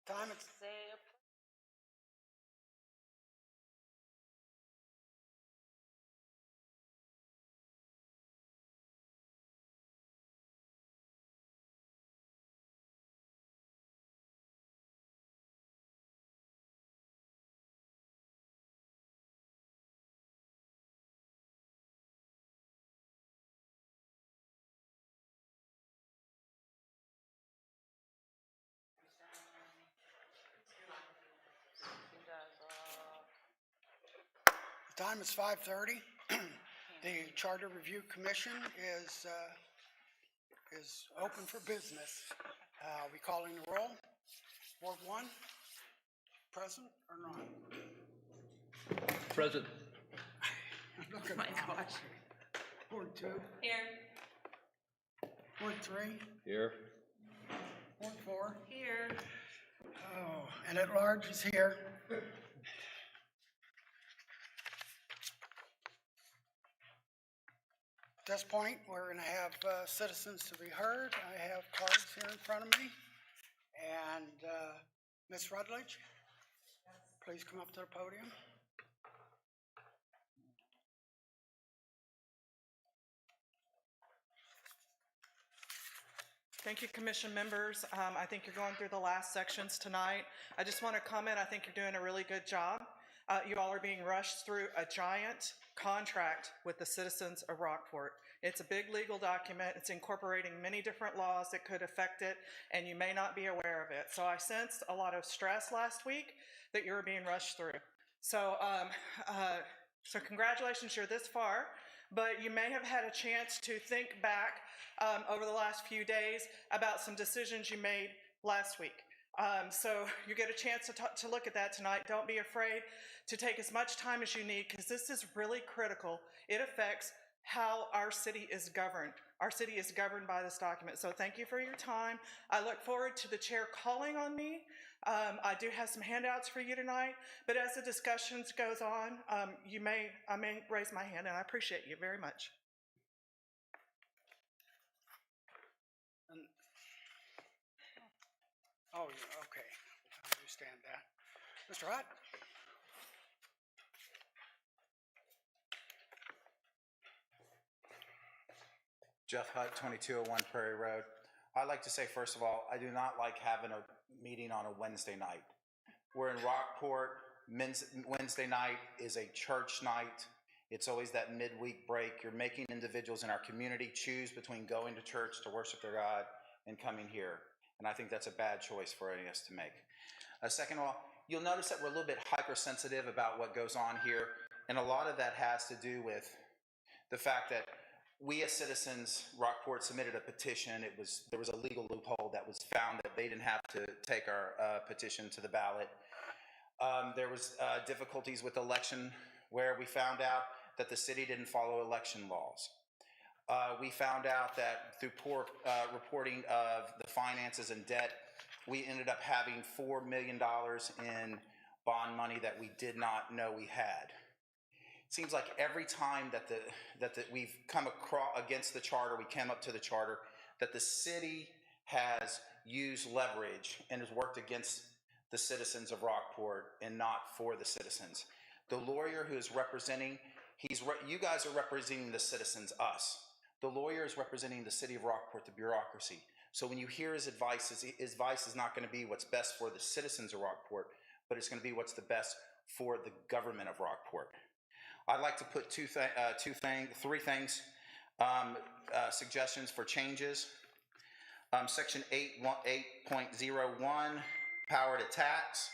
Time is the time is 5:30. The Charter Review Commission is open for business. We calling the roll. Ward 1, present or not? Present. Look at my gosh. Ward 2. Here. Ward 3. Here. Ward 4. Here. Oh, and at large is here. At this point, we're going to have citizens to be heard. I have cards here in front of me. And Ms. Rutledge, please come up to the podium. Thank you, Commission members. I think you're going through the last sections tonight. I just want to comment, I think you're doing a really good job. You all are being rushed through a giant contract with the citizens of Rockport. It's a big legal document. It's incorporating many different laws that could affect it, and you may not be aware of it. So I sensed a lot of stress last week that you were being rushed through. So, so congratulations, you're this far, but you may have had a chance to think back over the last few days about some decisions you made last week. So you get a chance to look at that tonight. Don't be afraid to take as much time as you need, because this is really critical. It affects how our city is governed. Our city is governed by this document. So thank you for your time. I look forward to the chair calling on me. I do have some handouts for you tonight, but as the discussions goes on, I may raise my hand, and I appreciate you very much. Oh, yeah, okay. I understand that. Mr. Hutt? Jeff Hutt, 2201 Prairie Road. I'd like to say, first of all, I do not like having a meeting on a Wednesday night. We're in Rockport. Wednesday night is a church night. It's always that midweek break. You're making individuals in our community choose between going to church to worship their God and coming here. And I think that's a bad choice for any of us to make. Second of all, you'll notice that we're a little bit hypersensitive about what goes on here. And a lot of that has to do with the fact that we as citizens, Rockport submitted a petition. There was a legal loophole that was found that they didn't have to take our petition to the ballot. There was difficulties with election where we found out that the city didn't follow election laws. We found out that through poor reporting of the finances and debt, we ended up having $4 million in bond money that we did not know we had. It seems like every time that we've come across against the charter, we came up to the charter, that the city has used leverage and has worked against the citizens of Rockport and not for the citizens. The lawyer who is representing, you guys are representing the citizens, us. The lawyer is representing the city of Rockport, the bureaucracy. So when you hear his advice is not going to be what's best for the citizens of Rockport, but it's going to be what's the best for the government of Rockport. I'd like to put three things, suggestions for changes. Section 8.01, power to tax.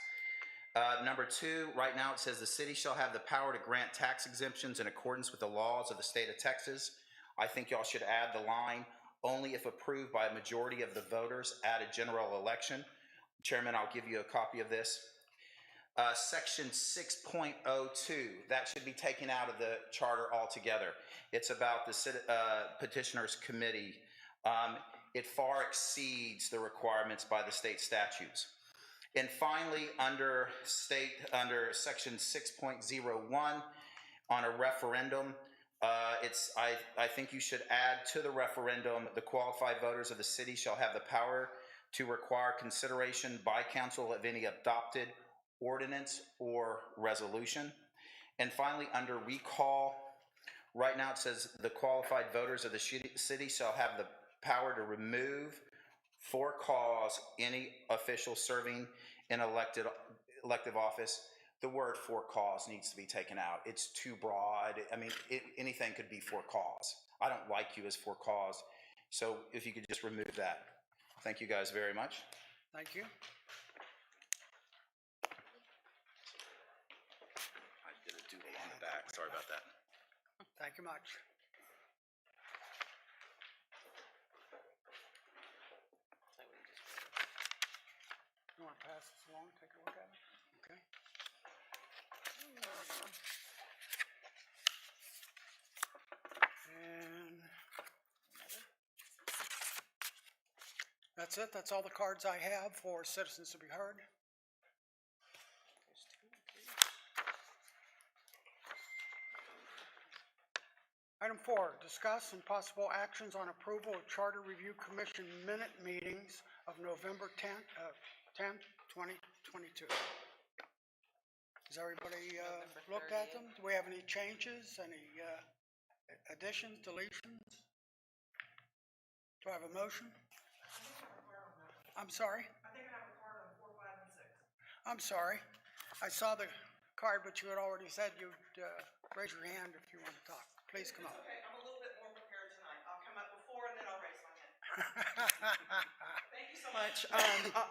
Number 2, right now it says the city shall have the power to grant tax exemptions in accordance with the laws of the state of Texas. I think y'all should add the line, only if approved by a majority of the voters at a general election. Chairman, I'll give you a copy of this. Section 6.02, that should be taken out of the charter altogether. It's about the petitioner's committee. It far exceeds the requirements by the state statutes. And finally, under section 6.01, on a referendum, I think you should add to the referendum, the qualified voters of the city shall have the power to require consideration by council of any adopted ordinance or resolution. And finally, under recall, right now it says the qualified voters of the city shall have the power to remove for cause any official serving in elective office. The word for cause needs to be taken out. It's too broad. I mean, anything could be for cause. I don't like you as for cause. So if you could just remove that. Thank you guys very much. Thank you. I did a doodle on the back. Sorry about that. Thank you much. You want to pass this along, take a look at it? Okay. And that's it. That's all the cards I have for citizens to be heard. Item 4, discuss and possible actions on approval of Charter Review Commission minute meetings of November 10th, 2022. Has everybody looked at them? Do we have any changes, any additions, deletions? Do I have a motion? I'm sorry? I think I have a card on 4, 5, and 6. I'm sorry. I saw the card, but you had already said you'd raise your hand if you want to talk. Please come up. Okay, I'm a little bit more prepared tonight. I'll come up before and then I'll raise my hand. Thank you so much.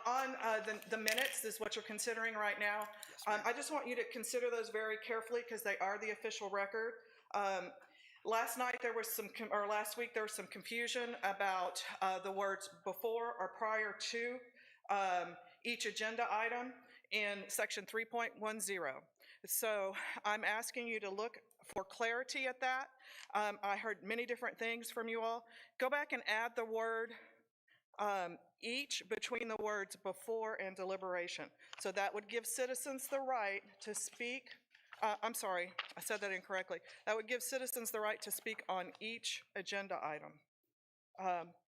On the minutes is what you're considering right now. I just want you to consider those very carefully because they are the official record. Last night there was or last week there was some confusion about the words before or prior to each agenda item in section 3.10. So I'm asking you to look for clarity at that. I heard many different things from you all. Go back and add the word each between the words before and deliberation. So that would give citizens the right to speak. I'm sorry, I said that incorrectly. That would give citizens the right to speak on each agenda item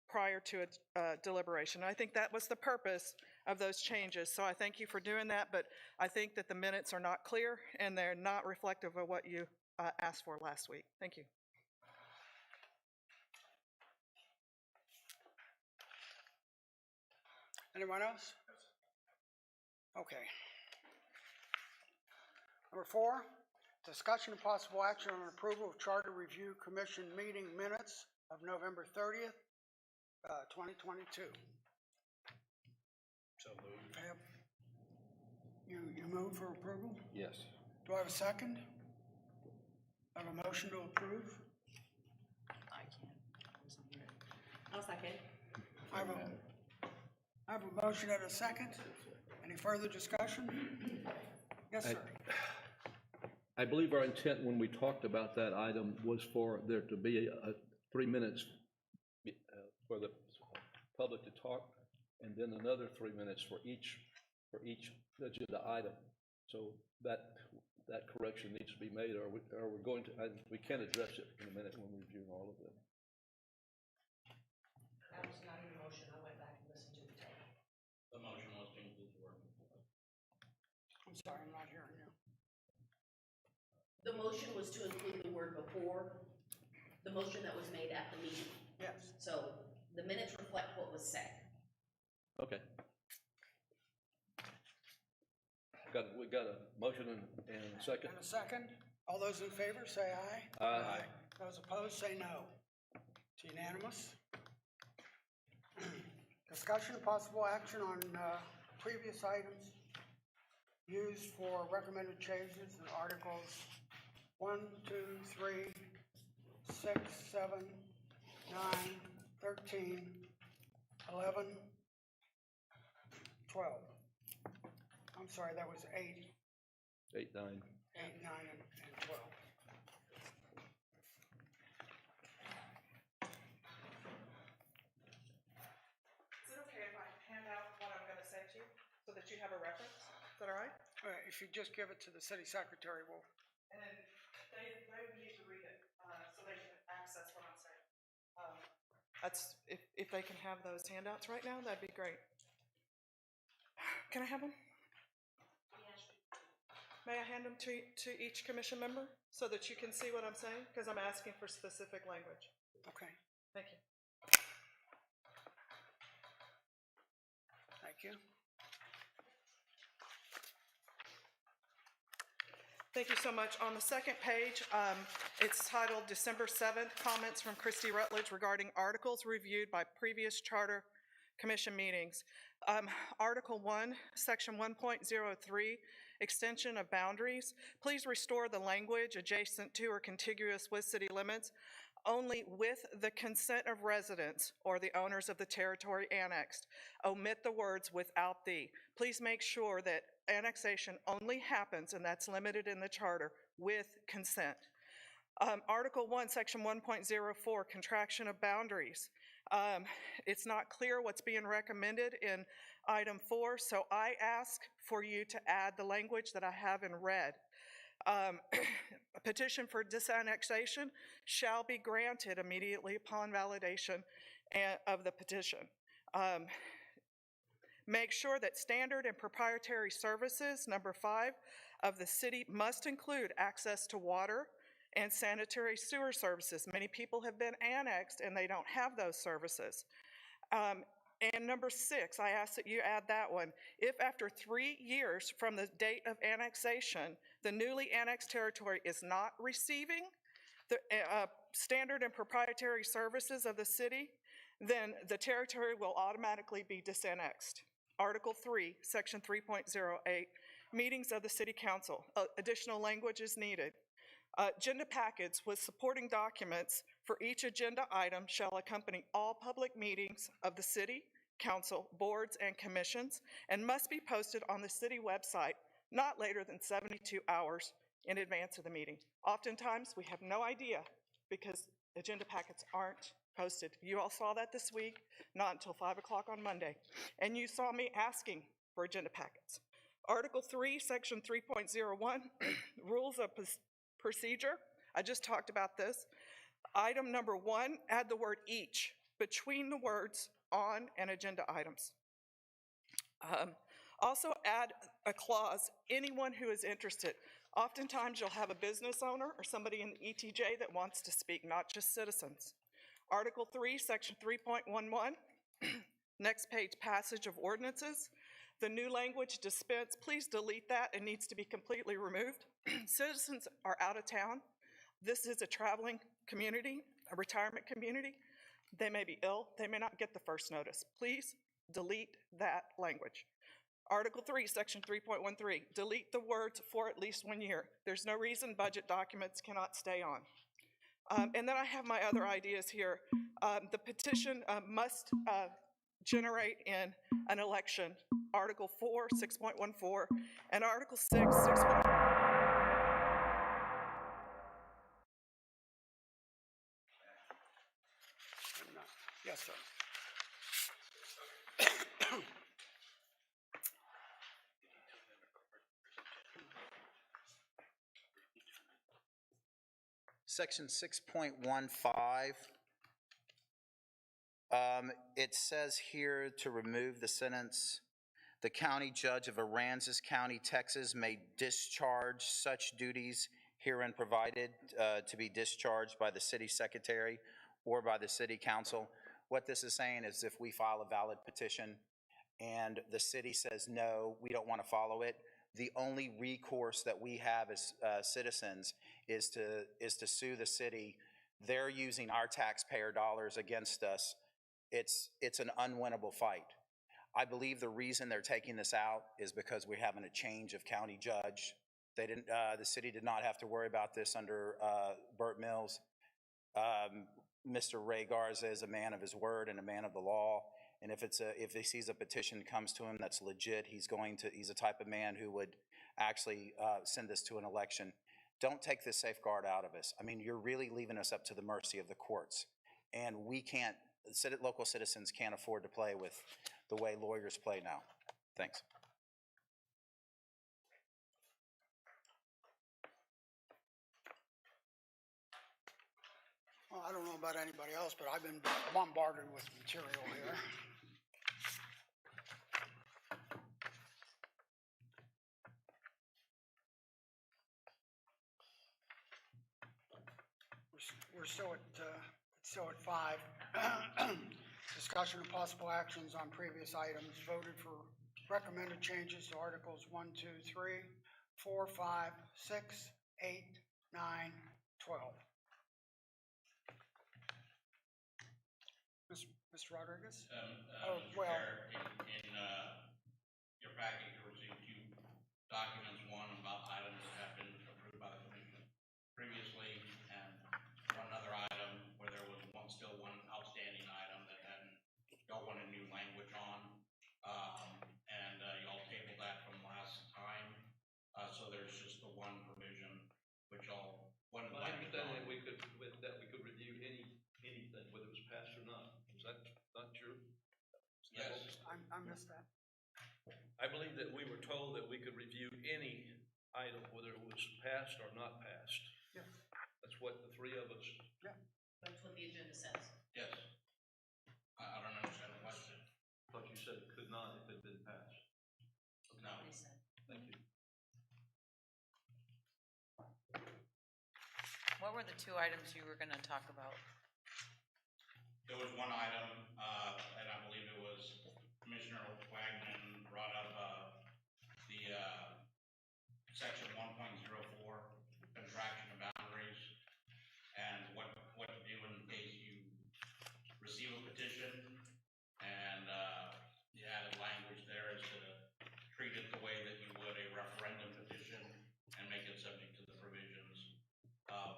prior to a deliberation. I think that was the purpose of those changes. So I thank you for doing that, but I think that the minutes are not clear and they're not reflective of what you asked for last week. Thank you. Anyone else? Okay. Number 4, discussion and possible action on approval of Charter Review Commission meeting minutes of November 30th, 2022. So moved. You move for approval? Yes. Do I have a second? I have a motion to approve. I'll second. I have a motion and a second. Any further discussion? Yes, sir. I believe our intent when we talked about that item was for there to be 3 minutes for the public to talk, and then another 3 minutes for each agenda item. So that correction needs to be made, or we're going to, we can address it in a minute when we're reviewing all of them. That was not in the motion. I went back and listened to the tape. The motion was to include the word. I'm sorry, I'm not hearing you. The motion was to include the word before, the motion that was made at the meeting. Yes. So the minutes reflect what was said. Okay. We got a motion and a second. And a second. All those in favor say aye. Aye. Those opposed say no. It's unanimous. Discussion and possible action on previous items used for recommended changes in Articles 1, 2, 3, 6, 7, 9, 13, 11, 12. I'm sorry, that was 8, 8, 9. 8, 9, and 12. Is it okay if I hand out what I'm going to say to you so that you have a reference? Is that all right? If you just give it to the city secretary, we'll. And then they need to read it so they can access what I'm saying. That's if they can have those handouts right now, that'd be great. Can I have them? May I hand them to each commission member so that you can see what I'm saying? Because I'm asking for specific language. Okay, Thank you. thank you. Thank you so much. On the second page, it's titled December 7th, Comments from Christy Rutledge Regarding Articles Reviewed by Previous Charter Commission Meetings. Article 1, Section 1.03, Extension of Boundaries. Please restore the language adjacent to or contiguous with city limits only with the consent of residents or the owners of the territory annexed. Omit the words without the. Please make sure that annexation only happens, and that's limited in the charter, with consent. Article 1, Section 1.04, Contraction of Boundaries. It's not clear what's being recommended in item 4, so I ask for you to add the language that I have in red. A petition for disannexation shall be granted immediately upon validation of the petition. Make sure that standard and proprietary services, number 5, of the city must include access to water and sanitary sewer services. Many people have been annexed and they don't have those services. And number 6, I ask that you add that one. If after 3 years from the date of annexation, the newly annexed territory is not receiving the standard and proprietary services of the city, then the territory will automatically be disannexed. Article 3, Section 3.08, Meetings of the City Council. Additional language is needed. Agenda packets with supporting documents for each agenda item shall accompany all public meetings of the city, council, boards, and commissions, and must be posted on the city website not later than 72 hours in advance of the meeting. Oftentimes, we have no idea because agenda packets aren't posted. You all saw that this week, not until 5 o'clock on Monday, and you saw me asking for agenda packets. Article 3, Section 3.01, Rules of Procedure. I just talked about this. Item number 1, add the word each between the words on and agenda items. Also add a clause, anyone who is interested. Oftentimes you'll have a business owner or somebody in the ETJ that wants to speak, not just citizens. Article 3, Section 3.11, next page, passage of ordinances. The new language dispense, please delete that. It needs to be completely removed. Citizens are out of town. This is a traveling community, a retirement community. They may be ill. They may not get the first notice. Please delete that language. Article 3, Section 3.13, delete the words for at least 1 year. There's no reason budget documents cannot stay on. And then I have my other ideas here. The petition must generate in an election. Article 4, 6.14, and Article 6, 6. Yes, sir. Section 6.15, it says here to remove the sentence, the county judge of Aransas County, Texas may discharge such duties herein provided to be discharged by the city secretary or by the city council. What this is saying is if we file a valid petition and the city says, no, we don't want to follow it, the only recourse that we have as citizens is to sue the city. They're using our taxpayer dollars against us. It's an unwinnable fight. I believe the reason they're taking this out is because we're having a change of county judge. They didn't. The city did not have to worry about this under Burt Mills. Mr. Ray Garza is a man of his word and a man of the law. And if he sees a petition comes to him that's legit, he's a type of man who would actually send this to an election. Don't take this safeguard out of us. I mean, you're really leaving us up to the mercy of the courts. And we can't, local citizens can't afford to play with the way lawyers play now. Thanks. Well, I don't know about anybody else, but I've been bombarded with material here. still at 5. Discussion of possible actions on previous items, voted for recommended changes to Articles 1, 2, 3, 4, 5, 6, 8, 9, 12. Mr. Rodriguez? Oh, Mr. well- Chair, in your packet, you received two documents, one about items that have been approved by the commission previously, and one other item where there was still one outstanding item that y'all wanted new language on. Y'all tabled that from last time, so there's just the one provision which y'all wanted My language understanding on. that we could review anything, whether it was passed or not. Is that not true? Yes. I missed that. I believe that we were told that we could review any item, whether it was passed or not passed. Yes. That's what the three of us, That's what the agenda says. Yes. I don't understand the question. thought you said it could not if it had been passed. No. What he said. Thank you. What were the two items you were gonna talk about? There was one item, and I believe it was Commissioner Wagner brought up, the, section 1.04, contraction of boundaries, and what to do in case you receive a petition, and, the added language there is to treat it the way that you would a referendum petition, and make it subject to the provisions of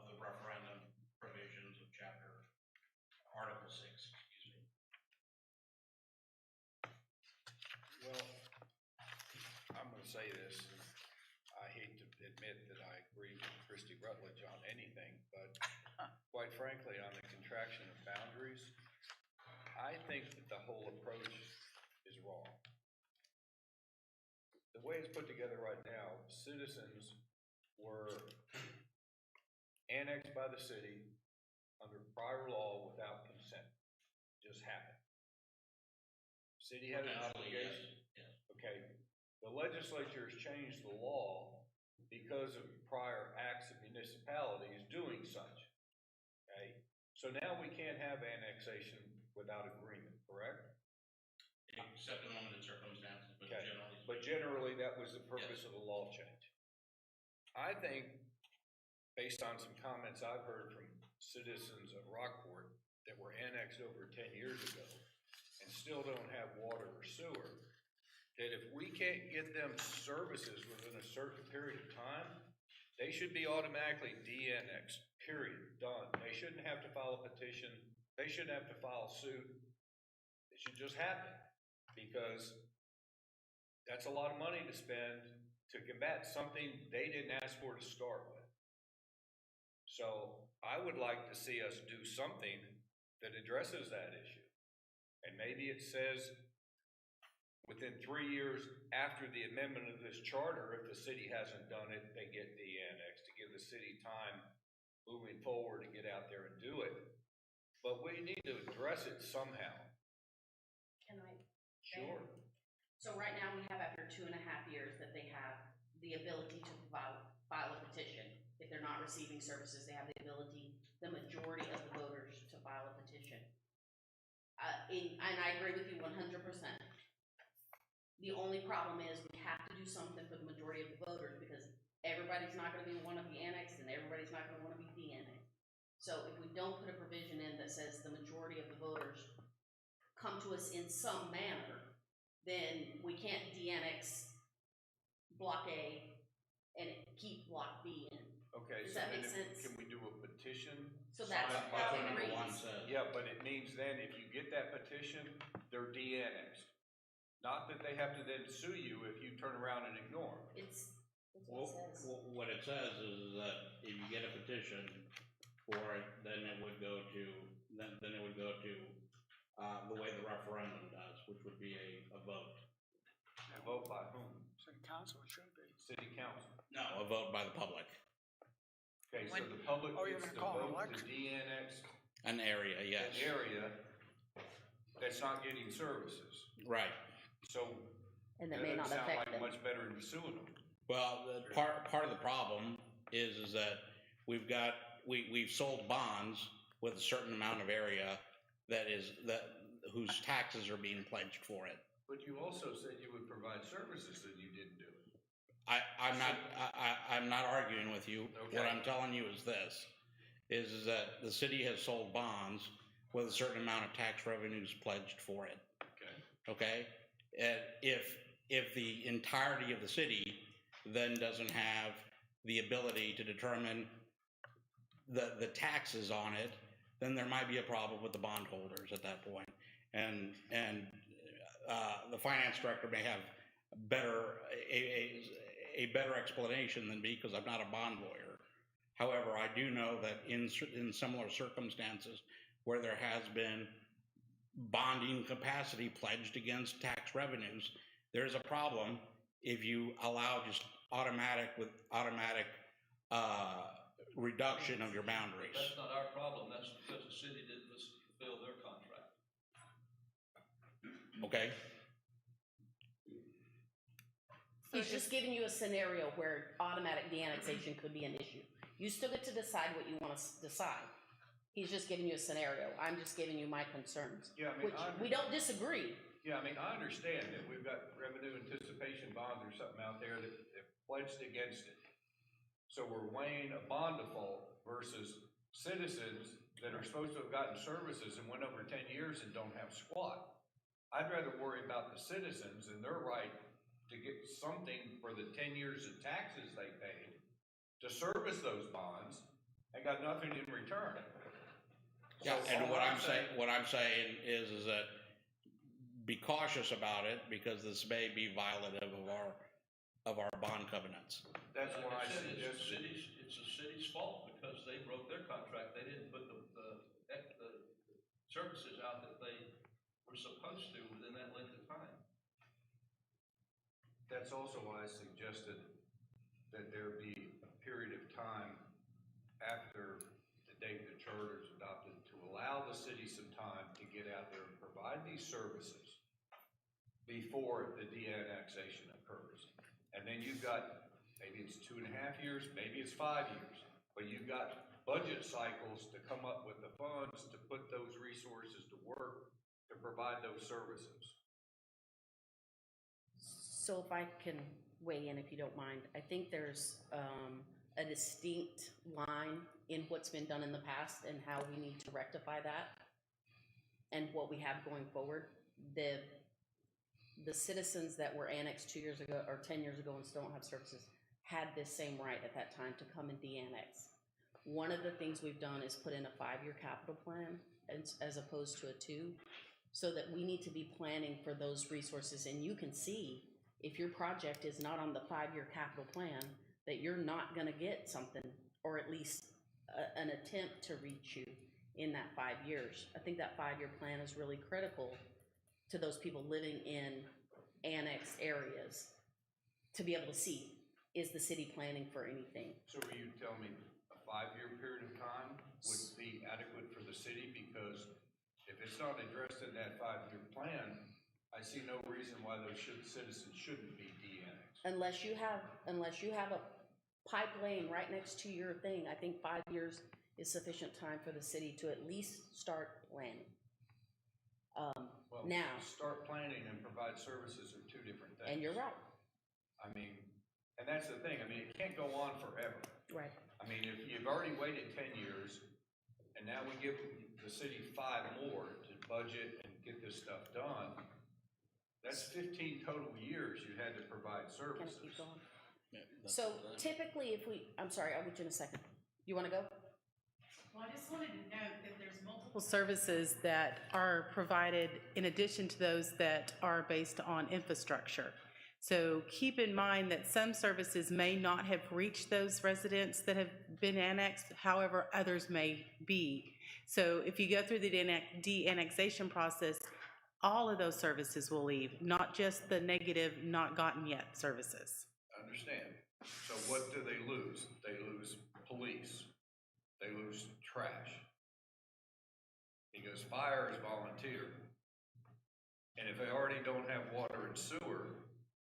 the referendum provisions of Article 6, excuse me. Well, I'm gonna say this, and I hate to admit that I agree with Christy Rutledge on anything, but quite frankly, on the contraction of boundaries, I think that the whole approach is wrong. The way it's put together right now, citizens were annexed by the city under prior law without consent. Just happened. City had an Potentially, yes, obligation. yes. Okay, the legislature has changed the law because of prior acts of municipalities doing such. Okay, so now we can't have annexation without agreement, correct? Except in limited circumstances, but Okay, generally. but generally, that was the purpose of the law change. I think, based on some comments I've heard from citizens of Rockport that were annexed over 10 years ago and still don't have water or sewer, that if we can't get them services within a certain period of time, they should be automatically de-annexed, period, done. They shouldn't have to file a petition. They shouldn't have to file suit. It should just happen, because that's a lot of money to spend to combat something they didn't ask for to start with. So I would like to see us do something that addresses that issue. And maybe it says within 3 years after the amendment of this charter, if the city hasn't done it, they get de-annexed, to give the city time moving forward to get out there and do it. But we need to address it somehow. Can I? Sure. So right now, we have after 2.5 years that they have the ability to file a petition. If they're not receiving services, they have the ability, the majority of the voters, to file a petition. And I agree with you 100%. The only problem is we have to do something for the majority of the voters, because everybody's not gonna wanna be annexed and everybody's not gonna wanna be de-annexed. So if we don't put a provision in that says the majority of the voters come to us in some manner, then we can't de-annex Block A and keep Block B in. Okay, Does so that then make sense? can we do a petition? So that's That's how what it number 1 reads. says. Yeah, but it means then if you get that petition, they're de-annexed. Not that they have to then sue you if you turn around and ignore them. It's Well, what it says. what it says is that if you get a petition for it, then it would go to, then it would go to, the way the referendum does, which would be a vote. A vote by whom? City council, it should be. City council. No, a vote by the public, Okay, so When- the public Oh, you're gets gonna to call an vote to election. de-annex an area, yes. an area that's not getting services. Right. So And that that may doesn't not sound affect like them. much better than suing them. Well, the part of the problem is that we've got we've sold bonds with a certain amount of area whose taxes are being pledged for it. But you also said you would provide services and you didn't do it. I'm not arguing with you. What Okay. I'm telling you is this, is that the city has sold bonds with a certain amount of tax revenues pledged for it, Okay. okay? And if the entirety of the city then doesn't have the ability to determine the taxes on it, then there might be a problem with the bondholders at that point. And the finance director may have a better explanation than me, because I'm not a bond lawyer. However, I do know that in similar circumstances where there has been bonding capacity pledged against tax revenues, there's a problem if you allow just automatic reduction of your boundaries. That's not our problem, that's because the city didn't fulfill their contract. Okay? He's just giving you a scenario where automatic de-annexation could be an issue. You still get to decide what you want to decide. He's just giving you a scenario. I'm just giving you my concerns. Yeah, I mean, Which we don't disagree. Yeah, I mean, I understand that we've got revenue anticipation bonds or something out there that pledged against it. So we're weighing a bond default versus citizens that are supposed to have gotten services and went over 10 years and don't have squat. I'd rather worry about the citizens and their right to get something for the 10 years of taxes they paid to service those bonds and got nothing in return. Yeah, So and all what I'm saying is that be cautious about it, because this may be violative of our bond covenants. That's why I Like said, suggested. it's the city's fault because they broke their contract. They didn't put the services out that they were supposed to within that length of time. That's also why I suggested that there be a period of time after the date the charter is adopted to allow the city some time to get out there and provide these services before the de-annexation occurs. And then you've got, maybe it's 2.5 years, maybe it's 5 years, but you've got budget cycles to come up with the funds to put those resources to work to provide those services. So if I can weigh in, if you don't mind, I think there's a distinct line in what's been done in the past and how we need to rectify that and what we have going forward. The citizens that were annexed 2 years ago or 10 years ago and still don't have services had this same right at that time to come and de-annex. One of the things we've done is put in a 5-year capital plan as opposed to a 2, so that we need to be planning for those resources. And you can see, if your project is not on the 5-year capital plan, that you're not gonna get something, or at least an attempt to reach you in that 5 years. I think that 5-year plan is really critical to those people living in annexed areas to be able to see, is the city planning for anything? So will you tell me a 5-year period of time would be adequate for the city? Because if it's not addressed in that 5-year plan, I see no reason why those citizens shouldn't be de-annexed. Unless you have a pipe laying right next to your thing, I think 5 years is sufficient time for the city to at least start planning. Well, Now, start planning and provide services are two different things. and you're right, I mean, and that's the thing, I mean, it can't go on forever. right. I mean, if you've already waited 10 years, and now we give the city 5 more to budget and get this stuff done, that's 15 total years you had to provide Can I services. keep going? So typically I'm sorry, I'll get you in a second. You wanna go? Well, I just wanted to note that there's multiple services that are provided in addition to those that are based on infrastructure. So keep in mind that some services may not have reached those residents that have been annexed, however, others may be. So if you go through the de-annexation process, all of those services will leave, not just the negative not gotten yet services. Understand. So what do they lose? They lose police. They lose trash. Because fire is volunteer. And if they already don't have water and sewer,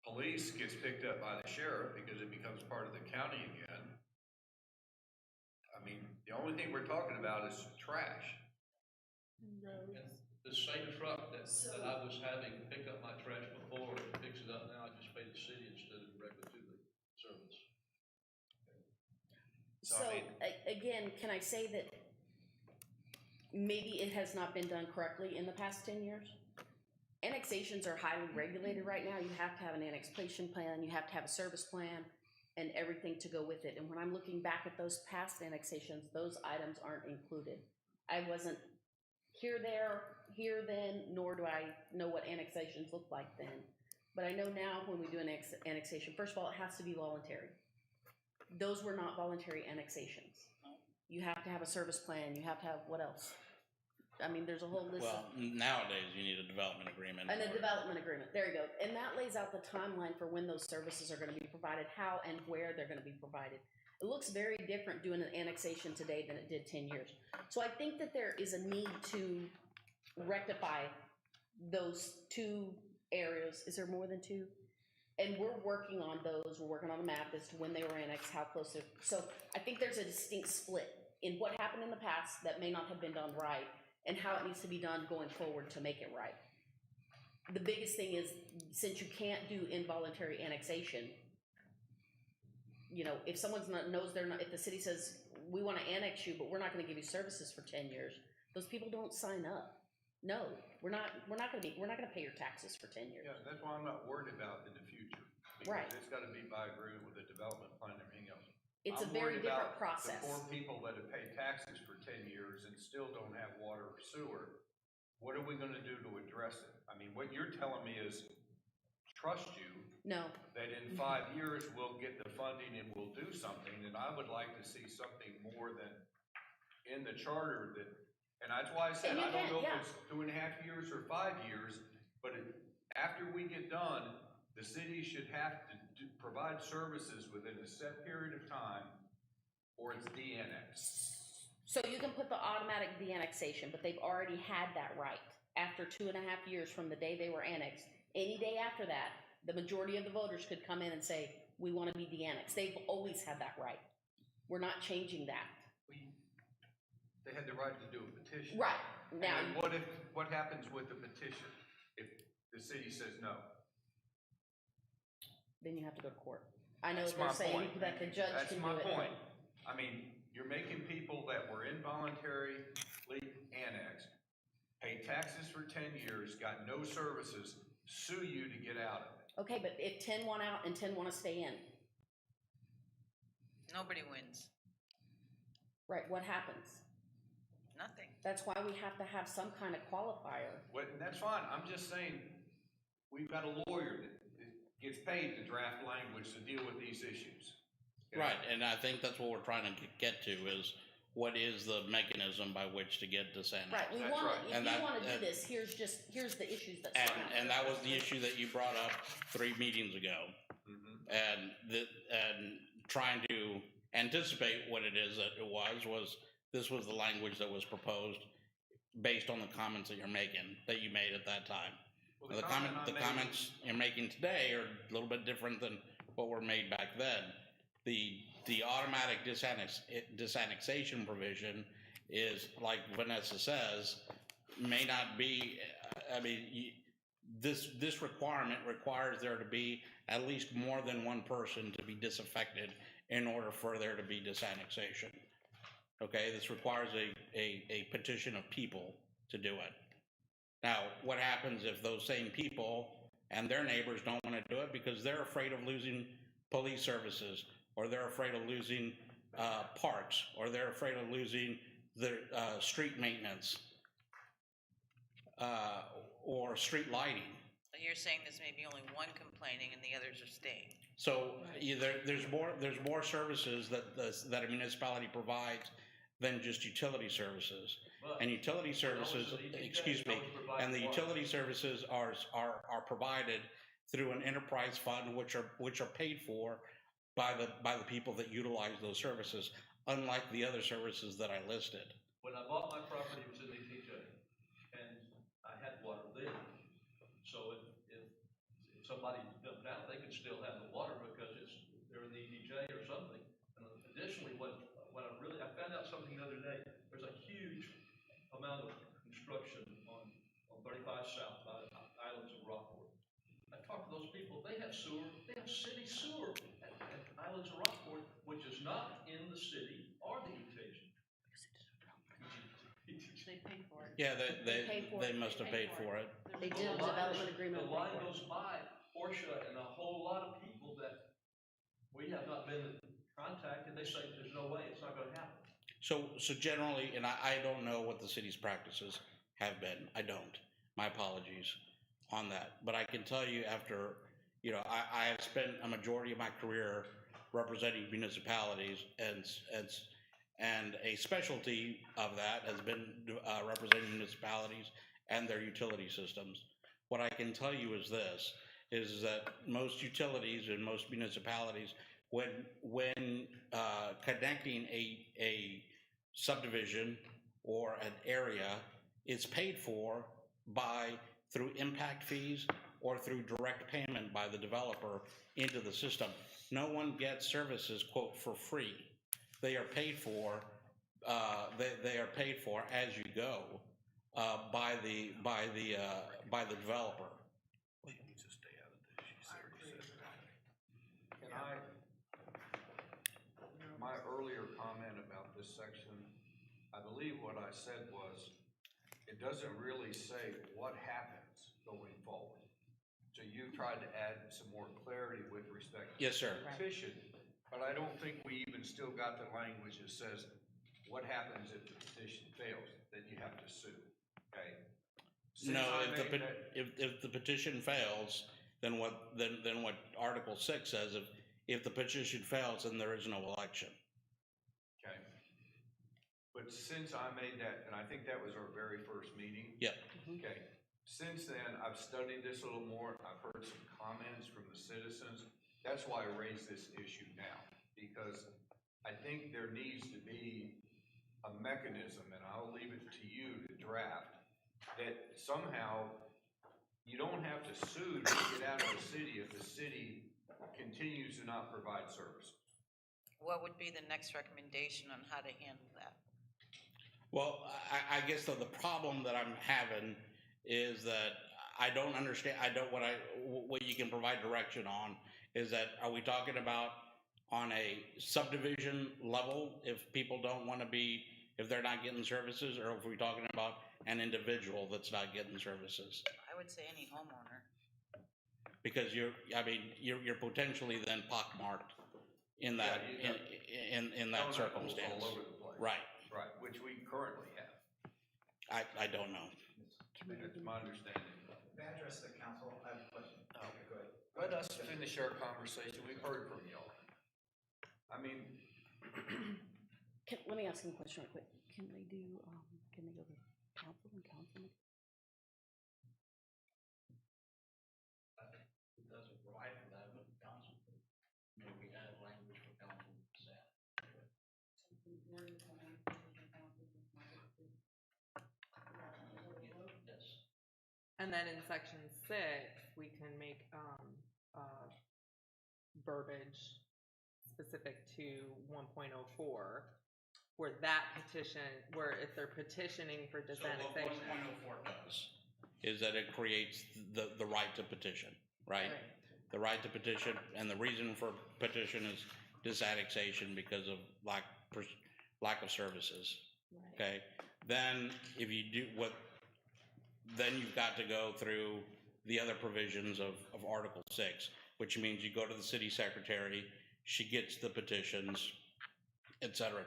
police gets picked up by the sheriff because it becomes part of the county again. I mean, The only thing we're talking about is trash. And the same truck that I was having pick up my trash before and fix it up now, I just pay the city instead of directly to the service. So, again, can I say that maybe it has not been done correctly in the past 10 years? Annexations are highly regulated right now. You have to have an annexation plan, you have to have a service plan, and everything to go with it. And when I'm looking back at those past annexations, those items aren't included. I wasn't here then, nor do I know what annexations looked like then. But I know now when we do an annexation, first of all, it has to be voluntary. Those were not voluntary annexations. You have to have a service plan, you have to have, what else? I mean, there's a whole list Well, of. nowadays you need a development agreement. And a development agreement, there you go. And that lays out the timeline for when those services are gonna be provided, how and where they're gonna be provided. It looks very different doing an annexation today than it did 10 years. So I think that there is a need to rectify those two areas. Is there more than two? And we're working on those, we're working on a map as to when they were annexed, how close they're, so I think there's a distinct split in what happened in the past that may not have been done right, and how it needs to be done going forward to make it right. The biggest thing is, since you can't do involuntary annexation, you know, if someone's not, knows they're not, if the city says, we wanna annex you, but we're not gonna give you services for 10 years, those people don't sign up. No, we're not gonna pay your taxes for 10 years. Yeah, that's why I'm not worried about in the future. Right. Because it's gotta be by agreement with the development plan and everything else. It's a I'm very worried different about process. The poor people that have paid taxes for 10 years and still don't have water or sewer. What are we gonna do to address it? I mean, what you're telling me is, trust you, No, that in 5 years we'll get the funding and we'll do something, and I would like to see something more than in the charter that, and that's why I said, And you I don't can, know yeah. if it's 2.5 years or 5 years, but after we get done, the city should have to provide services within a set period of time, or it's de-annexed. so you can put the automatic de-annexation, but they've already had that right. After 2.5 years from the day they were annexed, any day after that, the majority of the voters could come in and say, we wanna be de-annexed. They've always had that right. We're not changing that. They had the right to do a petition. Right, now, And what happens with the petition if the city says no? then you have to go to court. I know That's they're my saying point. that the judge That's can do my it. point. I mean, you're making people that were involuntarily annexed, paid taxes for 10 years, got no services, sue you to get out of it. Okay, but if 10 want out and 10 wanna stay in, Nobody wins, right, what happens? nothing. That's why we have to have some kind of qualifier. And that's fine, I'm just saying, we've got a lawyer that gets paid to draft language to deal with these issues. You know? Right, and I think that's what we're trying to get to is what is the mechanism by which to get this annexed? Right, we That's wanna, right. if And you that- wanna do and- this, here's the issues that And, surround it. and that was the issue that you brought up 3 meetings ago. Mhm. And trying to anticipate what it is that it was this was the language that was proposed based on the comments that you made at that time. Well, The comments you're making today are a little bit different than what were made back then. The automatic disannexation provision is, like Vanessa says, may not be, I mean, this requirement requires there to be at least more than one person to be disaffected in order for there to be disannexation. Okay, this requires a petition of people to do it. Now, what happens if those same people and their neighbors don't want to do it because they're afraid of losing police services, or they're afraid of losing parks, or they're afraid of losing their street maintenance, or street lighting? You're saying there's maybe only one complaining and the others are staying. So either there's more services that a municipality provides than just utility services. And utility services, excuse me, and the utility services are provided through an enterprise fund, which are paid for by the people that utilize those services, unlike the other services that I listed. When I bought my property, it was in ETJ, and I had water then. So if somebody dumped out, they could still have the water because they're in the ETJ or something. And additionally, I found out something the have sewer, they have city sewer at Islands of Rockport, which is not in the city or the UTIC. They paid for it. Yeah, pay for they it. must have paid for it. They did a development agreement. The line goes by Portia and a whole lot of people that we have not been in contact, and they say there's no way, it's not gonna happen. So generally, and I don't know what the city's practices have been. I don't. My apologies on that. But I can tell you after, I have spent a majority of my career representing municipalities, and a specialty of that has been representing municipalities and their utility systems. What I can tell you is this, is that most utilities and most municipalities, when connecting a subdivision or an area, it's paid for through impact fees or through direct payment by the developer into the system. No one gets services, quote, for free. They are paid for. They are paid for as you go by the developer. Can my earlier comment about this section, I believe what I said was, it doesn't really say what happens going forward. So you tried to add some more clarity with respect to Yes, sir. the petition, but I don't think we even still got the language that says what happens if the petition fails, that you have to sue, okay? No, if the petition fails, then what Article 6 says, if the petition fails, then there is no election. Okay. But since I made that, and I think that was our very first meeting. Yep. Okay. Since then, I've studied this a little more. I've heard some comments from the citizens. That's why I raised this issue now, because I think there needs to be a mechanism, and I'll leave it to you to draft, that somehow you don't have to sue to get out of the city if the city continues to not provide service. What would be the next recommendation on how to handle that? Well, I guess the problem that I'm having is that I don't understand. What you can provide direction on is that, are we talking about on a subdivision level if people don't want to be, if they're not getting services, or if we're talking about an individual that's not getting services? I would say any homeowner. Because you're potentially then pockmarked in that, in that circumstance. All over the place. Right. Right, which we currently have. I don't know. That's my understanding. May I address the council? I have a question. Oh. Okay, go ahead. Let us finish our conversation. We've heard from y'all. I mean, Let me ask them a question real quick. Can they go to council and council? It doesn't provide for that, but council, maybe add language for council staff. Yes. And then in section 6, we can make, verbiage specific to 1.04, where that petition, where if they're petitioning for So what disannexation. 1.04 does is that it creates the right to petition, right? The right to petition, and the reason for petition is disannexation because of lack of services. Right. Okay, then if you do then you've got to go through the other provisions of Article 6, which means you go to the city secretary, she gets the petitions, et cetera,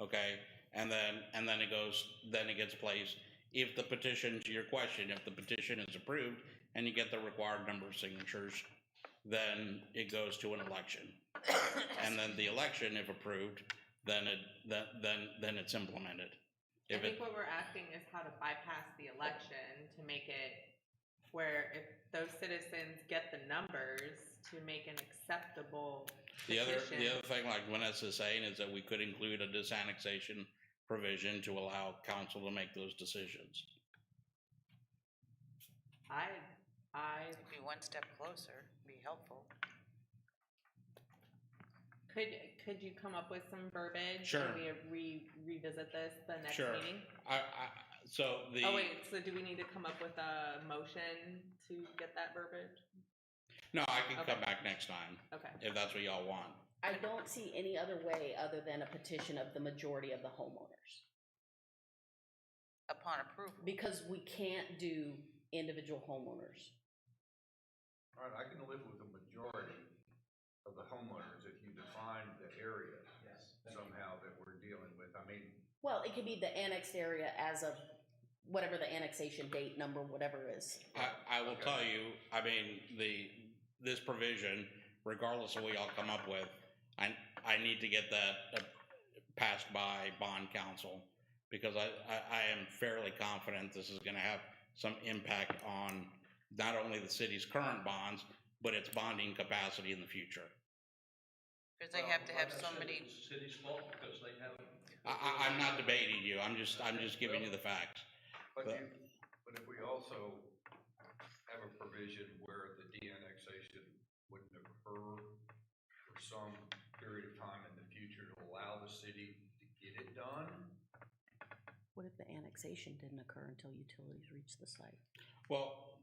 okay? And then it gets placed. If the petition, to your question, if the petition is approved and you get the required number of signatures, then it goes to an election. And then the election, if approved, then it's implemented. I think what we're asking is how to bypass the election to make it where if those citizens get the numbers to make an acceptable The other petition. thing, like Vanessa's saying, is that we could include a disannexation provision to allow council to make those decisions. It'd be one step closer, be helpful. Could you come up with some verbiage? Sure. And we revisit this the next Sure. meeting? So Oh wait, so do we need to come up with a motion to get that verbiage? No, I can Okay. come back next time, Okay. if that's what y'all want. I don't see any other way other than a petition of the majority of the homeowners. Upon approval. Because we can't do individual homeowners. All right, I can live with the majority of the homeowners if you define the area Yes. somehow that we're dealing with. I mean, Well, it could be the annexed area as of whatever the annexation date number, whatever is. I will tell you, I mean, this provision, regardless of what y'all come up with, I need to get that passed by bond council, because I am fairly confident this is gonna have some impact on not only the city's current bonds, but its bonding capacity in the future. Because they have to have so many, It's the city's fault because they haven't. I'm not debating you, I'm just giving you the facts. but if we also have a provision where the de-annexation wouldn't occur for some period of time in the future to allow the city to get it done, What if the annexation didn't occur until utilities reached the site? Well,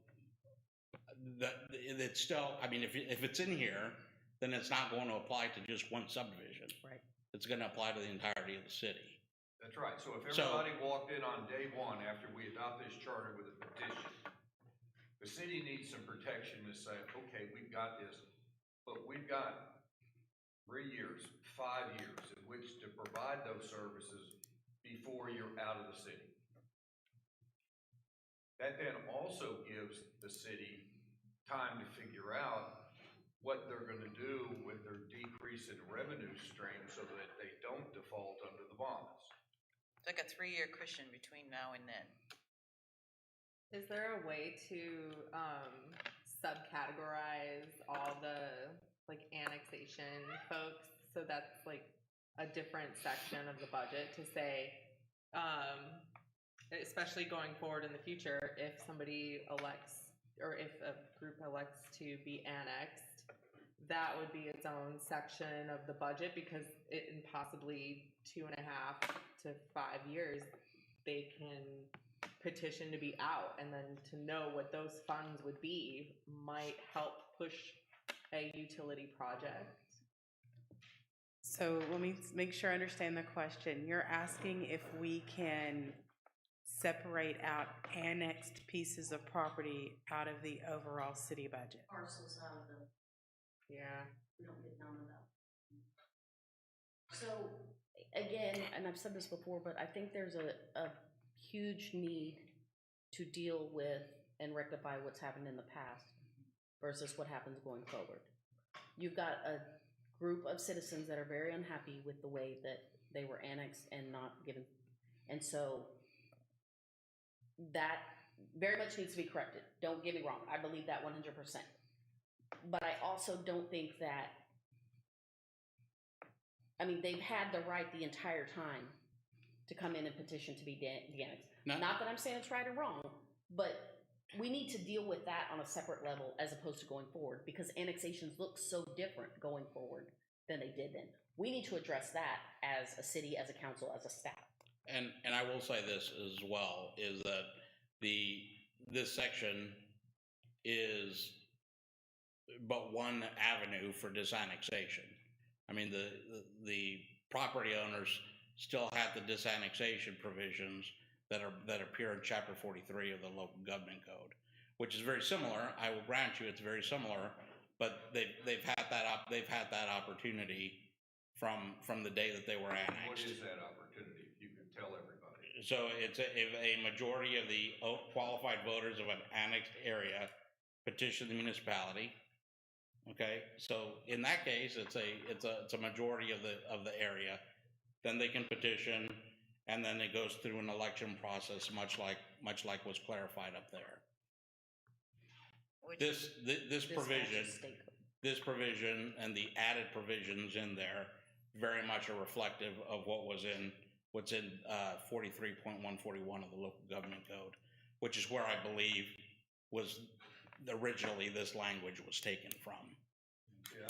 it's still, I mean, if it's in here, then it's not going to apply to just one subdivision. Right. It's gonna apply to the entirety of the city. that's right. So if So- everybody walked in on day one after we adopt this charter with a petition, the city needs some protection to say, okay, we've got this, but we've got 3 years, 5 years in which to provide those services before you're out of the city. That then also gives the city time to figure out what they're gonna do with their decrease in revenue stream so that they don't default under the bonds. it's like a 3-year cushion between now and then. Is there a way to subcategorize all the like annexation folks so that's like a different section of the budget to say, especially going forward in the future, if somebody elects or if a group elects to be annexed, that would be its own section of the budget because in possibly 2.5 to 5 years, they can petition to be out, and then to know what those funds would be might help push a utility project. So let me make sure I understand the question. You're asking if we can separate out annexed pieces of property out of the overall city budget? Parcels out of the, Yeah. we don't get none of that. So, again, and I've said this before, but I think there's a huge need to deal with and rectify what's happened in the past versus what happens going forward. You've got a group of citizens that are very unhappy with the way that they were annexed and not given, and so that very much needs to be corrected. Don't get me wrong, I believe that 100%. But I also don't think that, I mean, they've had the right the entire time to come in and petition to be de-annexed. No. Not that I'm saying it's right or wrong, but we need to deal with that on a separate level as opposed to going forward, because annexations look so different going forward than they did then. We need to address that as a city, as a council, as a staff. And I will say this as well, is that this section is but one avenue for disannexation. I mean, the property owners still have the disannexation provisions that appear in Chapter 43 of the Local Government Code, which is very similar. I will grant you it's very similar, but they've had that opportunity from the day that they were annexed. What is that opportunity, if you can tell everybody? So it's if a majority of the qualified voters of an annexed area petition the municipality. Okay, so in that case, it's a majority of the area. Then they can petition, and then it goes through an election process, much like was clarified up there. Which This provision, matches state code. this provision and the added provisions in there very much are reflective of what's in 43.141 of the Local Government Code, which is where I believe was originally this language was taken from.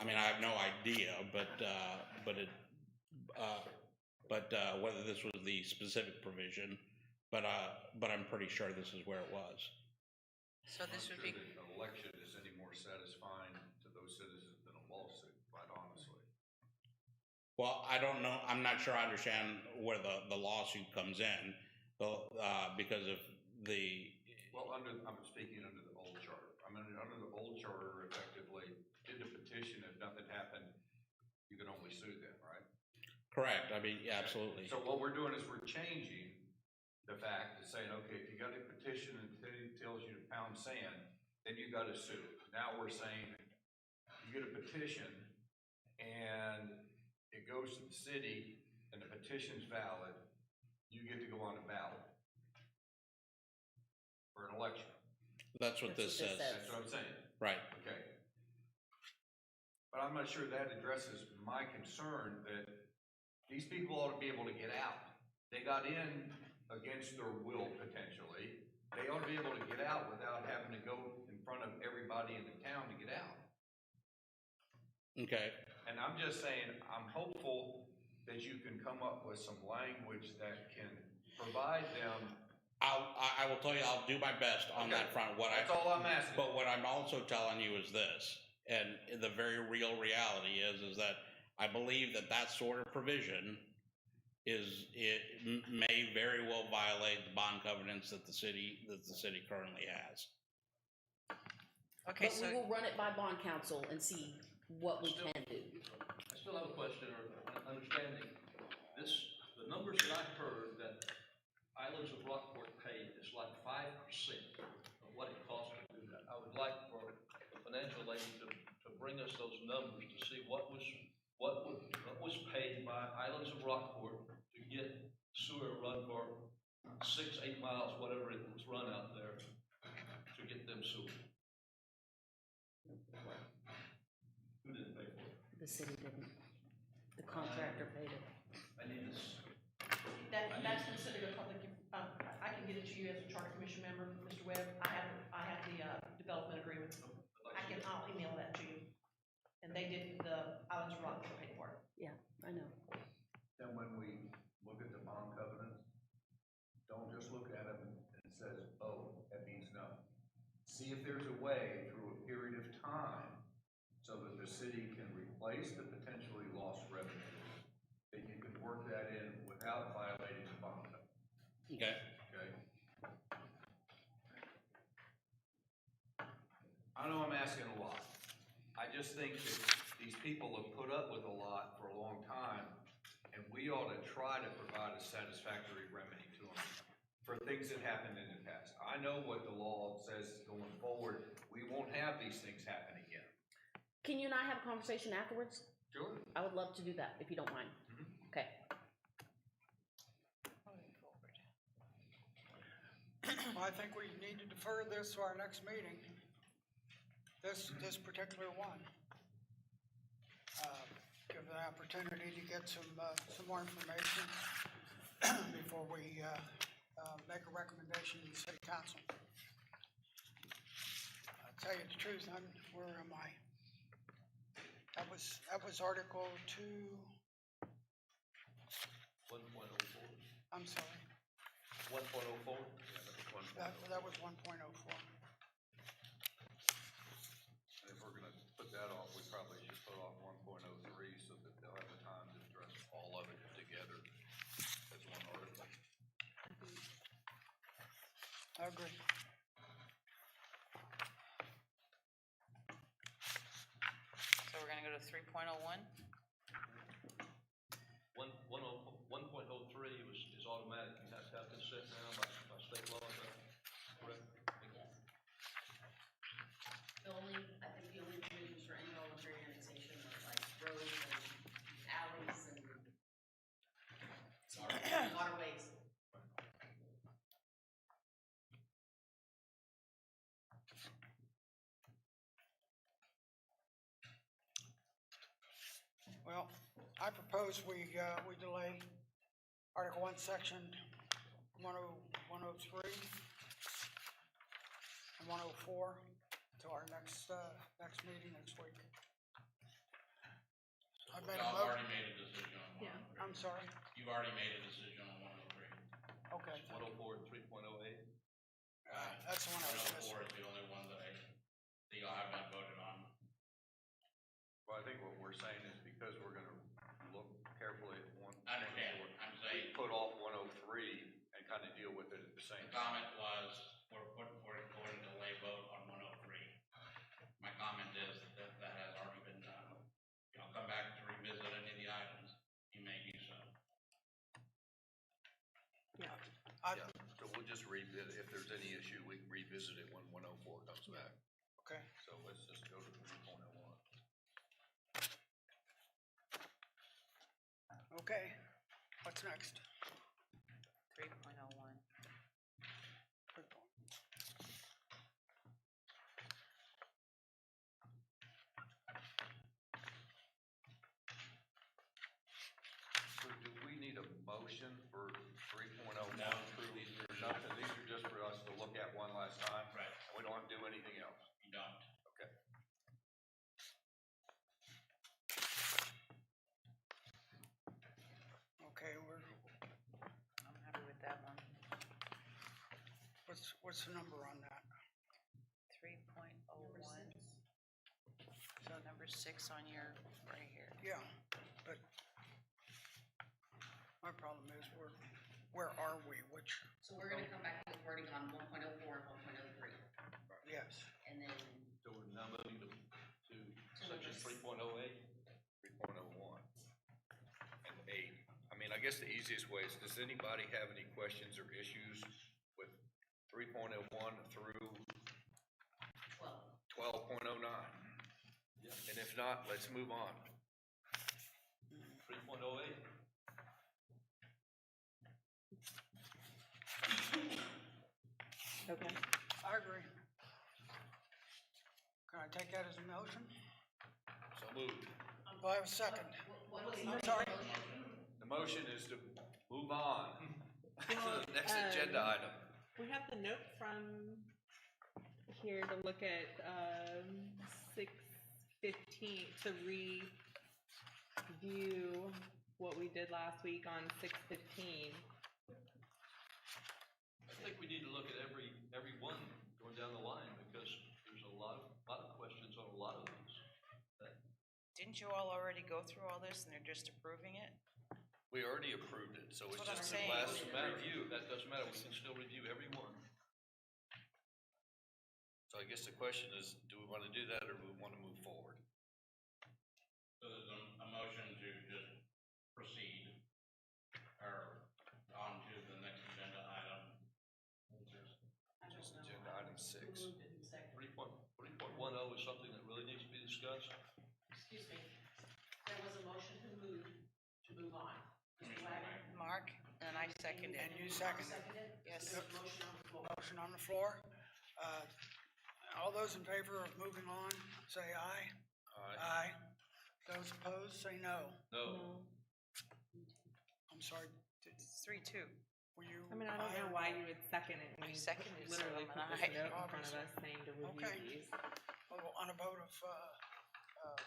I mean, I have no idea, but whether this was the specific provision, but I'm pretty sure this is where it was. So this would be, I'm not sure that an election is any more satisfying to those citizens than a lawsuit, quite honestly. Well, I don't know, I'm not sure I understand where the lawsuit comes in, because of the, Well, I'm speaking under the old charter. I mean, under the old charter, effectively, did the petition, if nothing happened, you can only sue them, right? correct, I mean, yeah, absolutely. So what we're doing is we're changing the fact of saying, okay, if you got a petition and the city tells you to pound sand, then you gotta sue. Now we're saying, you get a petition and it goes to the city and the petition's valid, you get to go on the ballot for an election. That's what this says, That's what I'm saying. right. Okay. But I'm not sure that addresses my concern that these people ought to be able to get out. They got in against their will potentially. They ought to be able to get out without having to go in front of everybody in the town to get out. Okay, And I'm just saying, I'm hopeful that you can come up with some language that can provide them. I will tell you, I'll do my best on that front. That's all I'm asking. But what I'm also telling you is this, and the very real reality is that I believe that sort of provision may very well violate the bond covenants that the city currently has. okay, But so, we will run it by bond council and see what we can do. I still have a question or understanding. The numbers that I heard that Islands of Rockport paid is like 5% of what it costs to do that. I would like for the financial lady to bring us those numbers to see what was paid by Islands of Rockport to get sewer run for 6-8 miles, whatever it was run out there, to get them sewer. Who didn't pay for it? The city didn't. The contractor paid it. I need this. That's considered a public, I can get it to you as a charter commission member, Mr. Webb. I have the, development agreement. I'll email that to you. And they did, the Islands of Rockport paid for it. Yeah, I know. And when we look at the bond covenants, don't just look at them and it says, oh, that means no. See if there's a way through a period of time so that the city can replace the potentially lost revenue, that you can work that in without violating the bond covenant. Okay. Okay? I know I'm asking a lot. I just think that these people have put up with a lot for a long time, and we ought to try to provide a satisfactory remedy to them for things that happened in the past. I know what the law says going forward. We won't have these things happen again. Can you and I have a conversation afterwards? Sure. I would love to do that, if you don't mind. Okay. Well, I think we need to defer this to our next meeting, this particular one. Give the opportunity to get some more information before we make a recommendation to the city council. I'll tell you the truth, where am I? That was Article 2, 1.04. I'm sorry, 1.04? that was 1.04. And if we're gonna put that off, we probably should put off 1.03 so that they'll have the time to address all of it together as one article. I agree. so we're gonna go to 3.01? 1.03 is automatic, you have to have consent now by state law, is that correct? I think the only provisions for any voluntary annexation was like roads and alleys and waterways. Well, I propose we delay Article 1, Section 103 and 104 to our next meeting next week. I've made a Y'all motion. already made a decision on 103. I'm sorry. You've already made a decision on 103. Okay. 104 and 3.08? That's the one I was missing. 104 is the only one that y'all have not voted on. Well, I think what we're saying is because we're gonna look carefully at one. I understand, I'm saying, Put off 103 and kind of deal with it at the same the time. comment was, we're going to delay vote on 103. My comment is that has already been done. If y'all come back to revisit any of the items, you may do so. Yeah, so we'll just revisit, if there's any issue, we can revisit it when 104 comes back. Okay. So let's just go to 3.01. Okay, what's next? 3.01. So do we need a motion for 3.01 No, through, these are or nothing, these are just for us to look at one last time? Right. We don't have to do anything else? You don't. Okay. Okay, I'm happy with that one. what's the number on that? 3.01. So number 6 on your, right here. Yeah, but my problem is where are we? Which, So we're gonna come back with wording on 1.04 and 1.03, yes, and then So we're now moving to section number 3.08. 3.01 and 8. I mean, I guess the easiest way is, does anybody have any questions or issues with 3.01 through 12.09? And if not, let's move on. 3.08. Okay. I agree. Can I take that as a motion? So moved. Do I have a second? what was I'm sorry. The motion is to move on to Well, the next agenda item. We have the note from here to look at, 6:15, to review what we did last week on 6:15. I think we need to look at every one going down the line because there's a lot of questions on a lot of these. Didn't you all already go through all this and they're just approving it? We already approved it, so it's That's what just I'm the saying. last Doesn't matter, that doesn't matter, we can still review every one. So I guess the question is, do we want to do that or do we want to move forward? So there's a motion to just proceed, or on to the next agenda item. Just agenda item 6. 3.10 is something that really needs to be discussed. Excuse me, there was a motion to move on. Mr. Wagner? Mark, and I second it. And you seconded? Seconded? Yes. There's a motion on the floor. Motion on the floor. All those in favor of moving on, say aye. Aye. Those opposed, say no. No. I'm sorry, It's 3-2. were you? I mean, I don't aye know or why no? you would second it. I when you seconded, so literally I'm put an this aye. note in front of us saying to review Okay. these. Well, on a vote of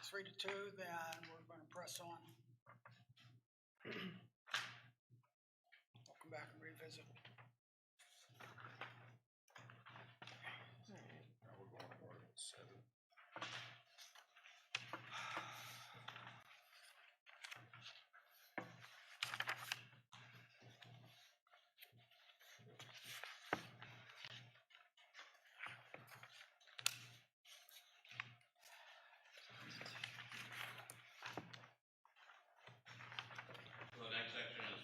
3 to 2, then we're going to press on. We'll come back and revisit. Now we're going to Article 7. So the next section is,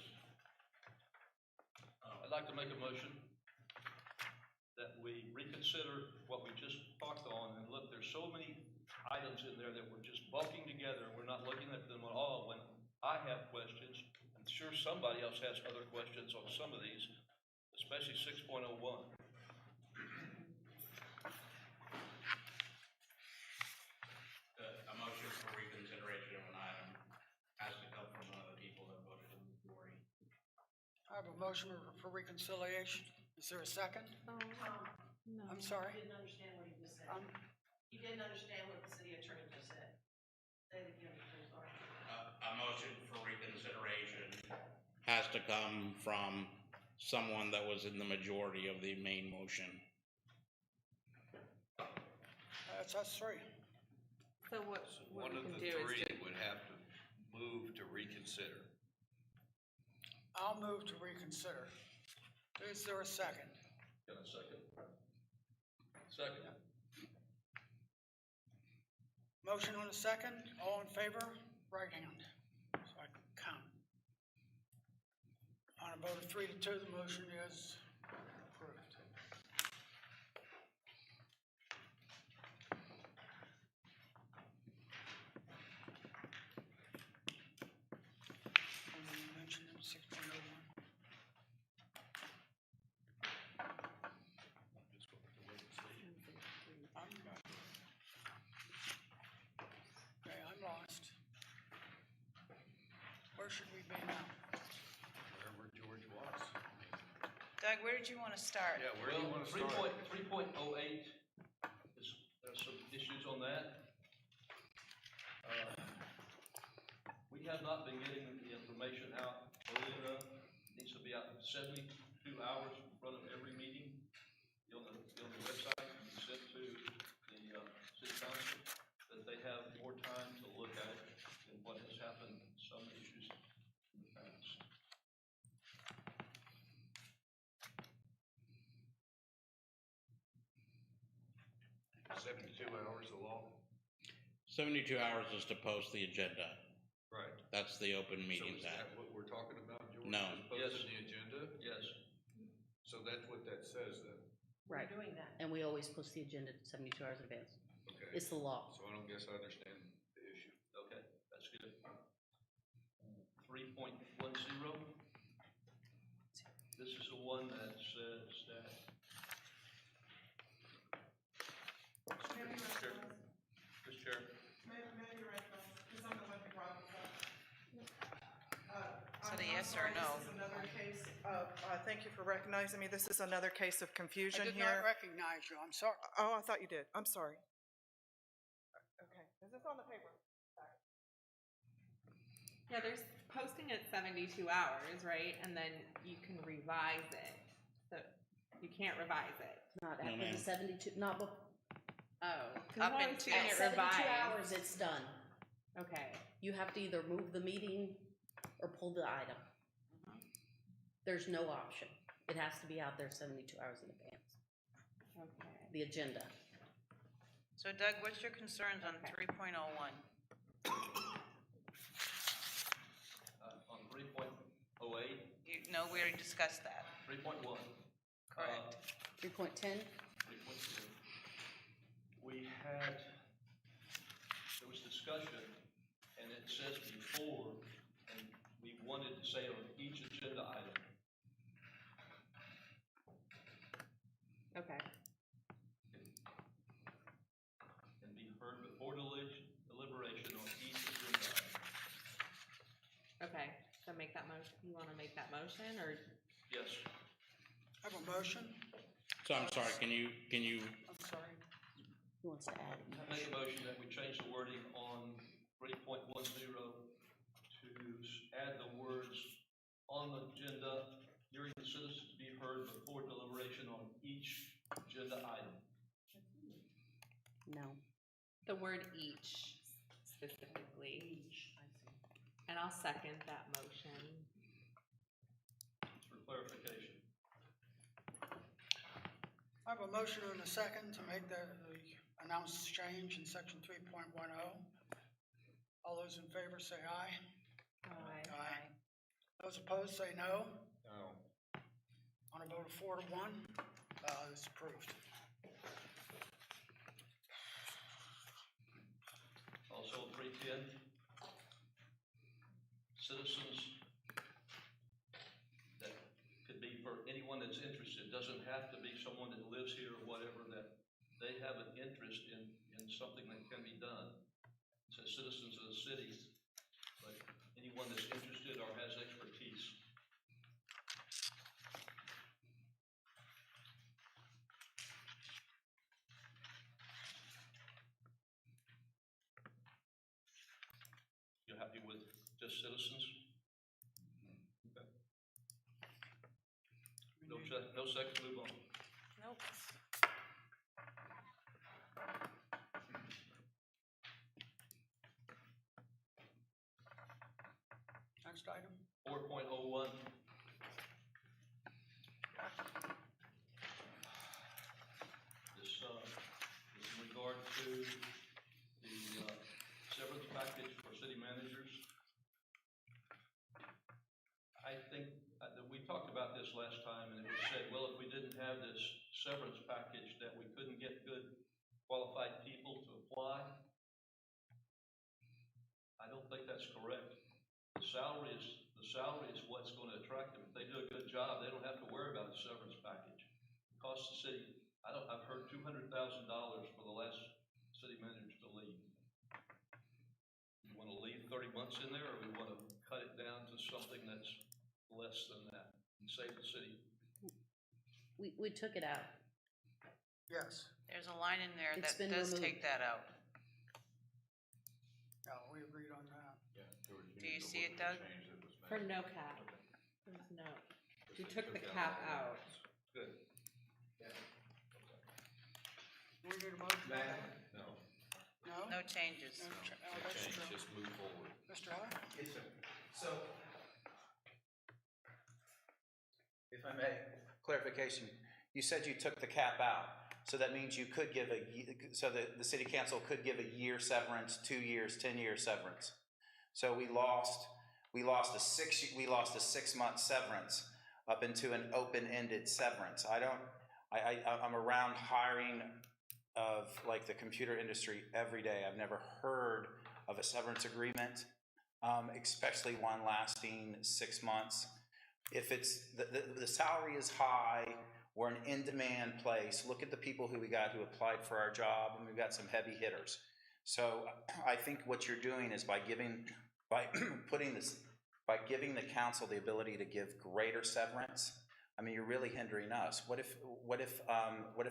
I'd like to make a motion that we reconsider what we just talked on, and look, there's so many items in there that we're just bulking together, and we're not looking at them at all, when I have questions. I'm sure somebody else has other questions on some of these, especially 6.01. a motion for reconsideration of an item has to come from one of the people that voted in the majority. I have a motion for reconciliation. Is there a second? Tom, I'm sorry. you didn't understand what he just said. You didn't understand what the city attorney just said. Say it again, please, sorry. A motion for reconsideration has to come from someone that was in the majority of the main motion. That's us three. So what One we of can the do is three just, would have to move to reconsider. I'll move to reconsider. Is there a second? Got a second? Second. Motion on the second, all in favor, right hand, so I can count. On a vote of 3-2, the motion is approved. And you mentioned it, 1601. Okay, I'm lost. Where should we be now? Wherever George was. Doug, where did you want to start? Yeah, where do you want to start? 3.08 is, there's some issues on that. We have not been getting the information out early enough. It needs to be out 72 hours in front of every meeting. Be on the website, and be sent to the city council, that they have more time to look at it than what has happened in some issues in the past. Is 72 hours the law? 72 hours is to post the agenda. Right. That's the Open So Meetings is that Act. what we're talking about, George? No. Is posting the agenda? Yes. So that's what that says then? Right. We're doing that. And we always post the agenda 72 hours in advance. Okay. It's the law. So I don't guess I understand the issue. Okay, that's good. 3.10. This is the one that says that. Mr. Chair. So the yes or no? This is another case of, thank you for recognizing me. This is another case of I confusion did not here. recognize you, I'm sorry. Oh, I thought you did. I'm sorry. Okay, is this on the paper? yeah, there's posting at 72 hours, right? And then you can revise it. So you can't revise it. Not No, after ma'am. the 72, not before. Oh, because Up I've always until- seen At it 72 revised. hours, it's done. Okay, You have to either move the meeting or pull the item. There's no option. It has to be out there 72 hours in advance, okay. the agenda. So Doug, what's your concerns on Okay. 3.01? On 3.08, No, we already discussed that. 3.1. Correct. 3.10, 3.2. We had, there was discussion, and it says before, and we wanted to say on each agenda item. Okay, And be heard before deliberation on each agenda item. okay. So make that motion. You want to make that motion or? Yes. I have a motion, So I'm sorry, can you, I'm sorry. who wants to add? I make a motion that we change the wording on 3.10 to add the words on the agenda, hearing the citizens to be heard before deliberation on each agenda item. No. The word each specifically. And I'll second that motion. For clarification. I have a motion and a second to make the announced change in section 3.10. All those in favor say aye. Aye. Aye. Those opposed say no. No. On a vote of 4-1, it's approved. Also, 310, citizens, that could be for anyone that's interested, doesn't have to be someone that lives here or whatever, that they have an interest in something that can be done. It says citizens of the city, but anyone that's interested or has expertise. You happy with just citizens? Okay. No second, move on. Nope. have this severance package that we couldn't get good qualified people to apply. I don't think that's correct. The salary is what's gonna attract them. If they do a good job, they don't have to worry about a severance package. It costs the city, I've heard $200,000 for the last city manager to leave. We wanna leave 30 months in there, or we wanna cut it down to something that's less than that and save the city? We took it out. Yes, There's a line in there It's that been does removed. take that out. no, we agreed on that. Do you see it, Doug? For no cap. There's no, we took the cap out. Good. We need a motion on that? No, No? No changes. No that's change, true. just move forward. Mr. Heller? Yes, sir. So, if I may, Clarification, you said you took the cap out, so that means you could give so the city council could give a year severance, 2 years, 10-year severance. So we lost a 6-month severance up into an open-ended severance. I'm around hiring of like the computer industry every day. I've never heard of a severance agreement, especially one lasting 6 months. If it's the salary is high, we're an in-demand place. Look at the people who we got who applied for our job, and we've got some heavy hitters. So I think what you're doing is by giving the council the ability to give greater severance. I mean, you're really hindering us. What if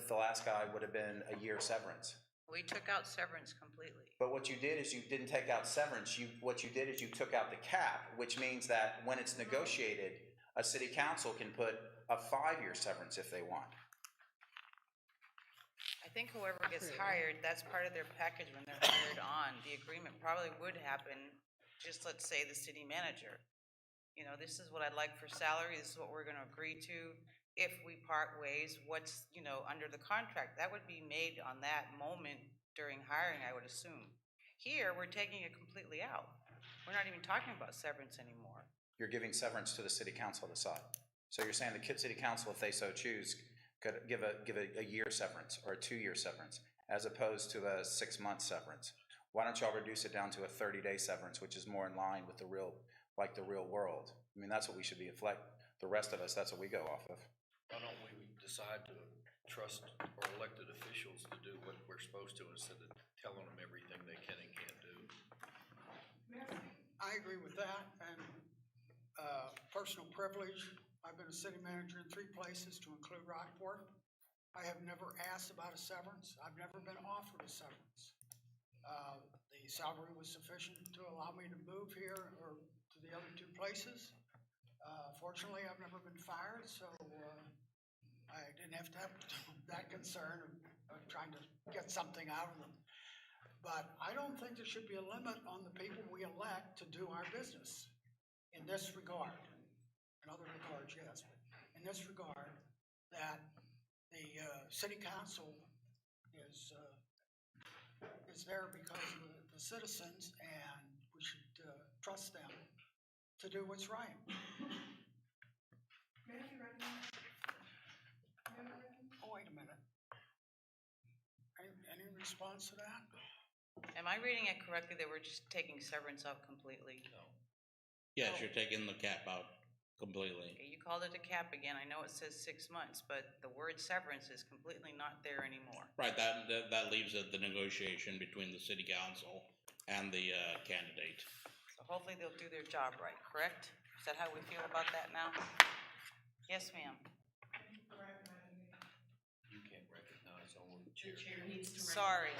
the last guy would have been a year severance? We took out severance completely. But what you did is you didn't take out severance. What you did is you took out the cap, which means that when it's negotiated, a city council can put a 5-year severance if they want. I think whoever gets hired, that's part of their package when they're hired on. The agreement probably would happen, just let's say the city manager. You know, this is what I'd like for salary, this is what we're gonna agree to. If we part ways, what's, under the contract, that would be made on that moment during hiring, I would assume. Here, we're taking it completely out. We're not even talking about severance anymore. You're giving severance to the city council to decide. So you're saying the city council, if they so choose, could give a year severance or a 2-year severance, as opposed to a 6-month severance. Why don't y'all reduce it down to a 30-day severance, which is more in line with the real world? I mean, that's what we should be the rest of us, that's what we go off of. Why don't we decide to trust our elected officials to do what we're supposed to instead of telling them everything they can and can't do? I agree with that, and personal privilege. I've been a city manager in 3 places, to include Rockport. I have never asked about a severance. I've never been offered a severance. The salary was sufficient to allow me to move here or to the other 2 places. Fortunately, I've never been fired, so I didn't have to have that concern of trying to get something out of them. But I don't think there should be a limit on the people we elect to do our business in this regard. In other regards, yes, but in this regard, that the city council is there because of the citizens, and we should trust them to do what's right. Oh, wait a minute. Any response to that? Am I reading it correctly that we're just taking severance out completely? Yes, you're taking the cap out completely. Okay, you called it a cap again. I know it says 6 months, but the word severance is completely not there anymore. Right, that leaves the negotiation between the city council and the candidate. So hopefully they'll do their job right, correct? Is that how we feel about that now? Yes, ma'am. You can't recognize only the chair. Sorry.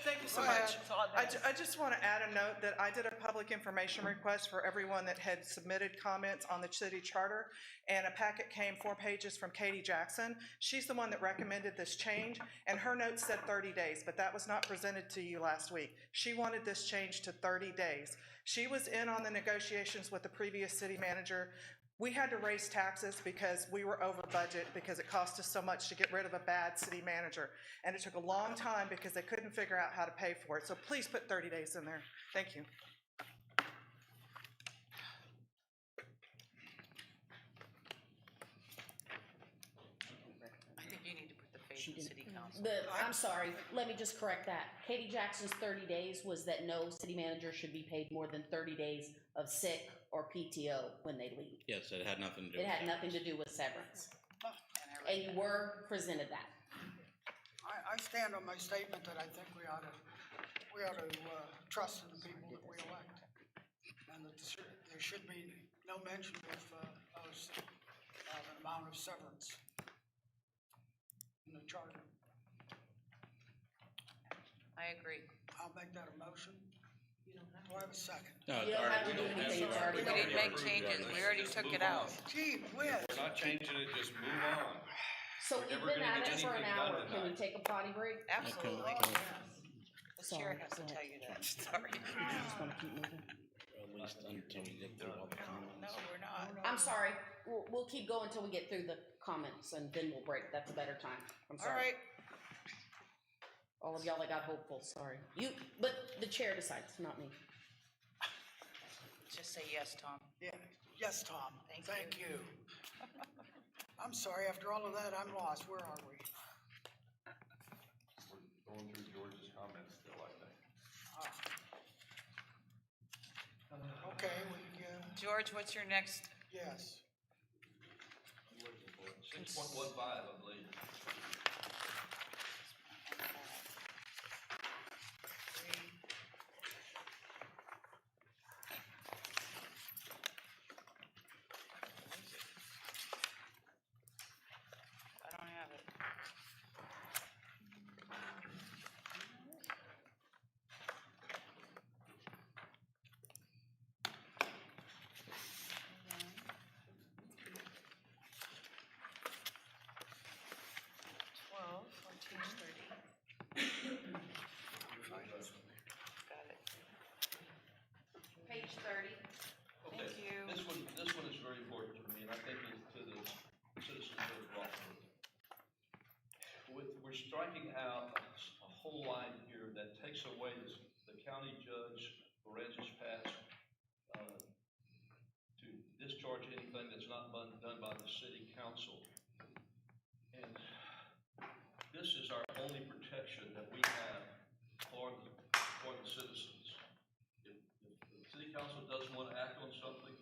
Thank you so Go much. ahead. I just want to add a note that I did a public information request for everyone that had submitted comments on the city charter, and a packet came 4 pages from Katie Jackson. She's the one that recommended this change, and her notes said 30 days, but that was not presented to you last week. She wanted this changed to 30 days. She was in on the negotiations with the previous city manager. We had to raise taxes because we were over budget because it cost us so much to get rid of a bad city manager. And it took a long time because they couldn't figure out how to pay for it. So please put 30 days in there. Thank you. Citizen City Council. I'm sorry, let me just correct that. Katie Jackson's 30 days was that no city manager should be paid more than 30 days of sick or PTO when they leave. Yes, it had nothing to do It with had that. nothing to do with severance. And And you were presented that. I stand on my statement that I think we ought to trust in the people that we elect. And that there should be no mention of the amount of severance in the charter. I agree. I'll make that a motion. Do I have a second? No, You don't have to do anything, it's already We done. didn't make changes, we already took it out. Gee whiz. We're not changing it, just move on. So We're we've never been gonna at get it for an anything done hour. Can we tonight. take a potty break? Absolutely. Oh, yeah. The chair has to tell you that, sorry. Just wanna keep moving. At least until we get through all the comments. No, we're not. I'm sorry, we'll keep going until we get through the comments and then we'll break. That's a better time. I'm All sorry. right, All of y'all that got hopeful, sorry. But the chair decides, not me. just say yes, Tom. Yeah, yes, Tom. Thank you. I'm sorry, after all of that, I'm lost. Where are we? We're going through George's comments still, I think. Okay, George, what's your next? yes. 6.15, I believe. I don't have it. On page 30. Got it. Page 30. Okay, Thank you. This one is very important to me, and I think it's to the citizens of Rockport. We're striking out a whole line here that takes away the county judge Lorenzo's pass to discharge anything that's not done by the city council. And this is our only protection that we have for the citizens. If the city council doesn't want to act on something,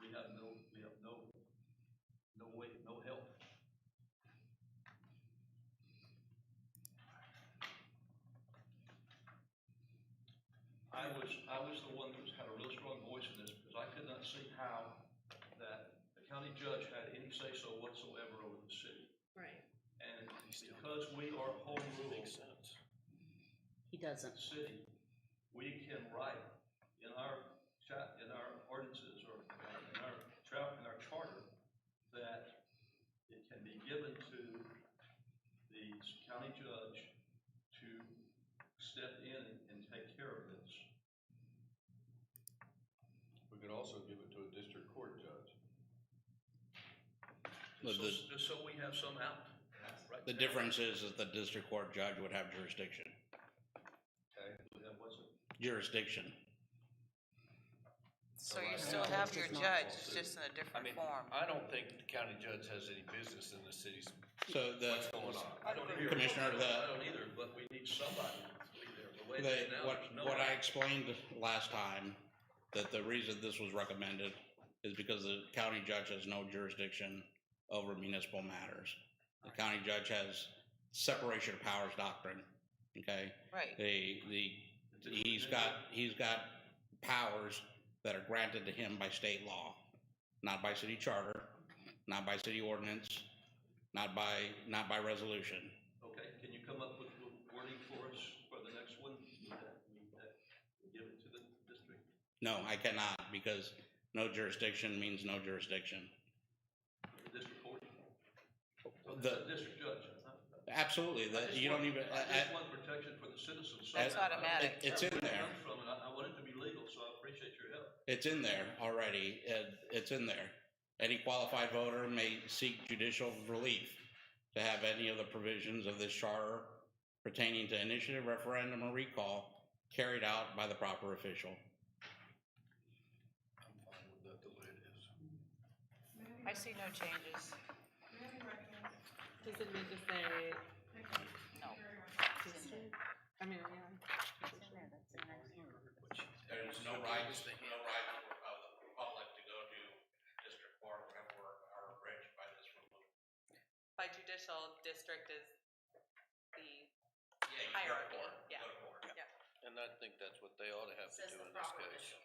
we have no way, no help. I was the one that had a real strong voice in this because I could not see how that the county judge had any say-so whatsoever over the city. Right. And because we are home rule He doesn't. city, we can write in our ordinances or in our charter that it can be given to the county judge to step in and take care of this. We could also give it to a district court judge. Just so we have some out. Right The there. difference is that the district court judge would have jurisdiction. Okay, that wasn't. Jurisdiction. So you still have your judge, it's just in a I different mean, form. I don't think the county judge has any business in the city's, So what's going on. I don't either. Commissioner, I don't either, but we need somebody to be there. The way it is now, there's no. what I explained last time, that the reason this was recommended is because the county judge has no jurisdiction over municipal matters. The county judge has separation of powers doctrine, okay? Right. He's got powers that are granted to him by state law, not by city charter, not by city ordinance, not by resolution. Okay, can you come up with wording for us for the next one? Give it to the district? No, I cannot, because no jurisdiction means no jurisdiction. The district court? So The- the district judge? Absolutely, you don't even. I just want protection for the citizens. That's automatic. It's in there. I want it to be legal, so I appreciate your help. It's in there already. It's in there. Any qualified voter may seek judicial relief to have any of the provisions of this charter pertaining to initiative, referendum, or recall carried out by the proper official. I'm fine with that the way it is. I see no changes. Does it need to say No. district? I mean, yeah. There's no rights, of the public to go to District Court whenever are abridged by this rule. By judicial, district is the Yeah, you go to hierarchy, court, yeah. go to court. Yeah. And I think that's what they ought to have to Says do the in this proper case, official,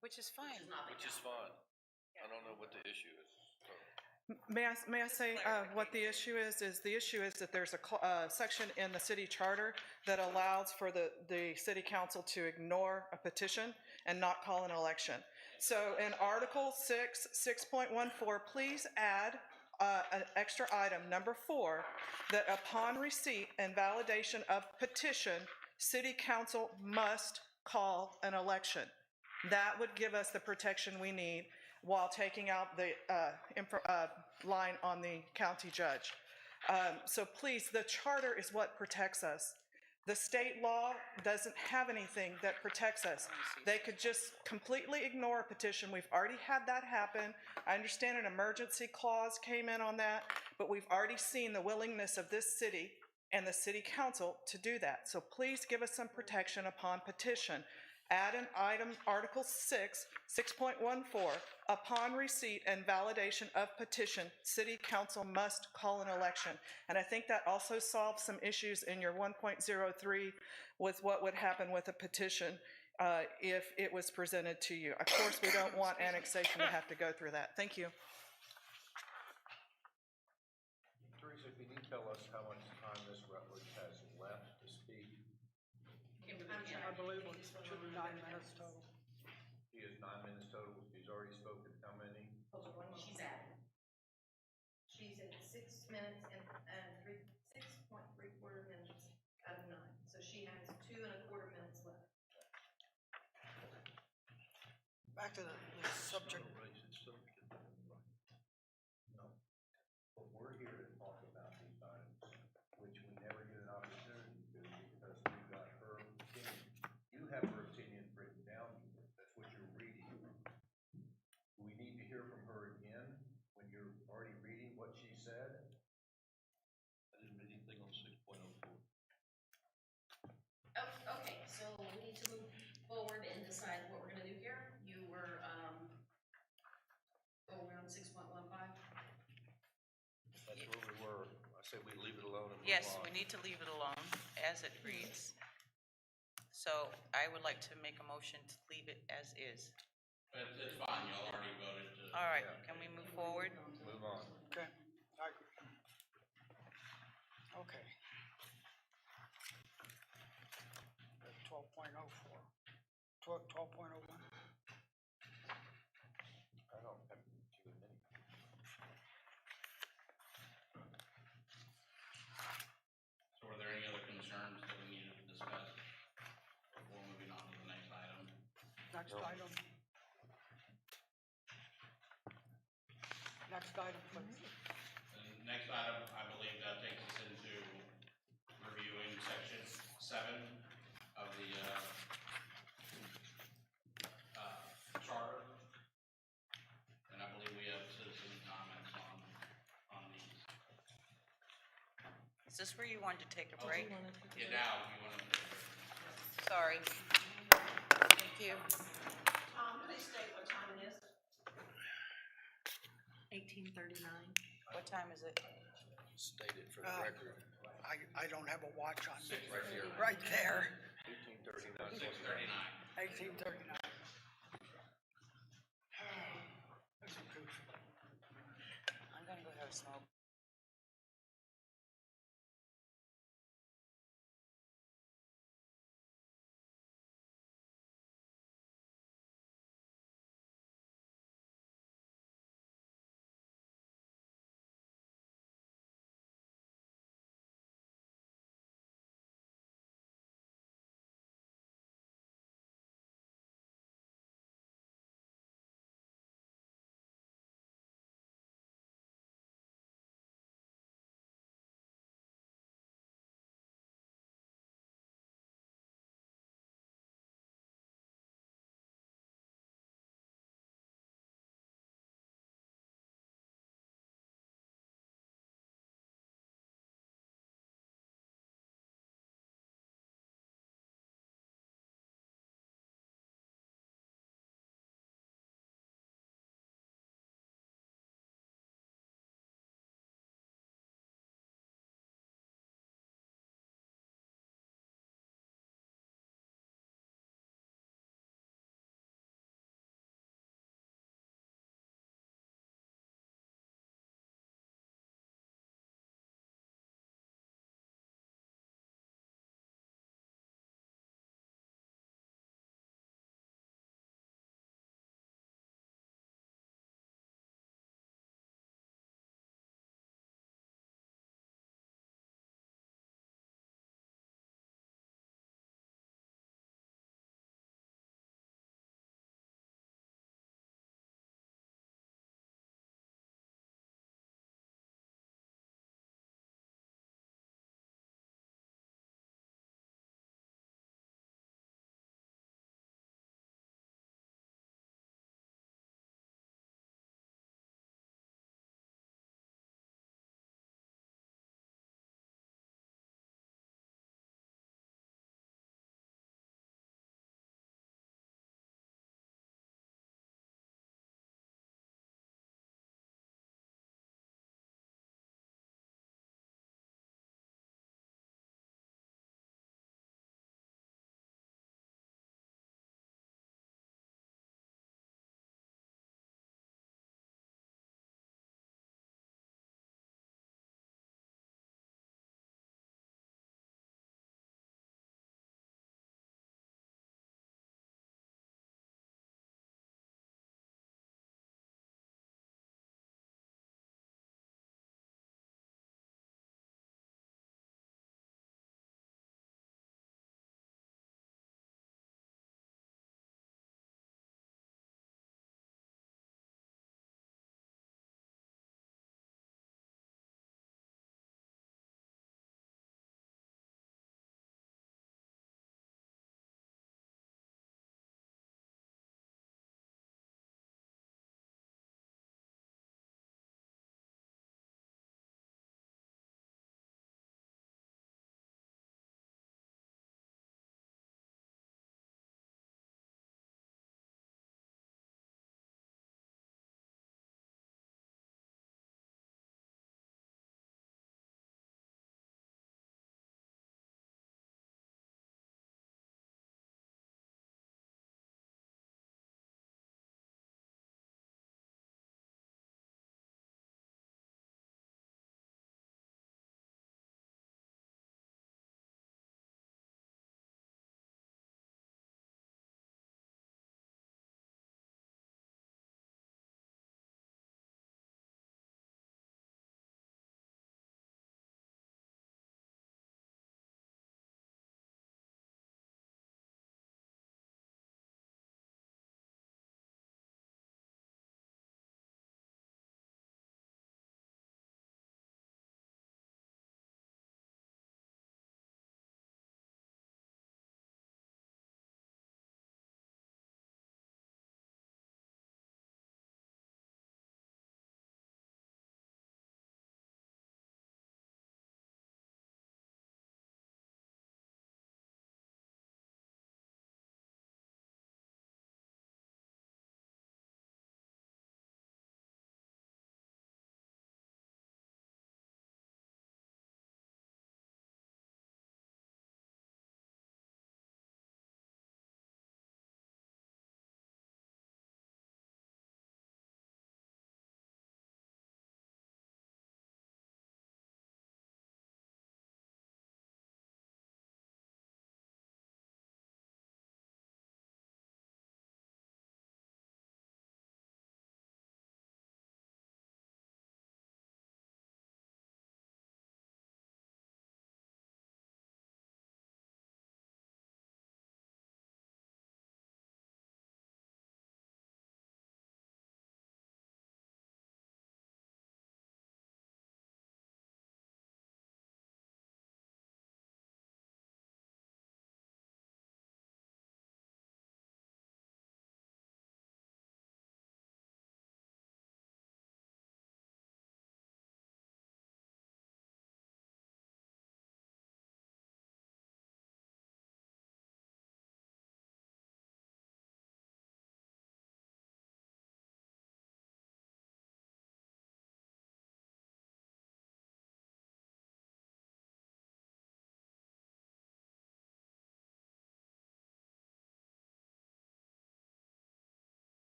Which is fine. which is not the which is county. fine. I don't know what the issue is, so. May I say, what the issue is the issue is that there's a section in the city charter that allows for the city council to ignore a petition and not call an election. So in Article 6, 6.14, please add an extra item, number 4, that upon receipt and validation of petition, city council must call an election. That would give us the protection we need while taking out the line on the county judge. So please, the charter is what protects us. The state law doesn't have anything that protects us. They could just completely ignore a petition. We've already had that happen. I understand an emergency clause came in on that, but we've already seen the willingness of this city and the city council to do that. So please give us some protection upon petition. Add an item, Article 6, 6.14, upon receipt and validation of petition, city council must call an election. And I think that also solves some issues in your 1.03 with what would happen with a petition if it was presented to you. Of course, we don't want annexation to have to go through that. Thank you. Teresa, can you tell us how much time Ms. Rutledge has left to speak? I believe it should be 9 minutes total. He has 9 minutes total. He's already spoken how many? She's adding. She's at 6 minutes and 6.75 minutes out of 9. So she has 2.25 minutes left. Back to the subject. No. But we're here to talk about these items, which we never get an opportunity to because we've got her opinion. You have her opinion written down here. That's what you're reading. Do we need to hear from her again when you're already reading what she said? I didn't read anything on 6.04. Oh, okay, so we need to move forward and decide what we're gonna do here. You were, we're on 6.15. That's where we were. I said we leave it alone and move Yes, on. we need to leave it alone as it reads. So I would like to make a motion to leave it as is. It's fine, y'all already voted to. All right, can we move forward? Move on. Okay, I agree. Okay. 12.04, 12.01. I don't have too many. So were there any other concerns that we needed to discuss before moving on to the next item? Next item. Next item, please. The next item, I believe that takes us into reviewing section 7 of the, charter. And I believe we have citizen comments on these. Is this where you wanted to take a break? Yeah, now, if you want to. Sorry. Thank you. Please state what time it is. 1839. What time is it? State it for the Uh, record. I don't have a watch on me. Right here. Right there, 1839. 6:39. 1839. I'm gonna go have a smoke.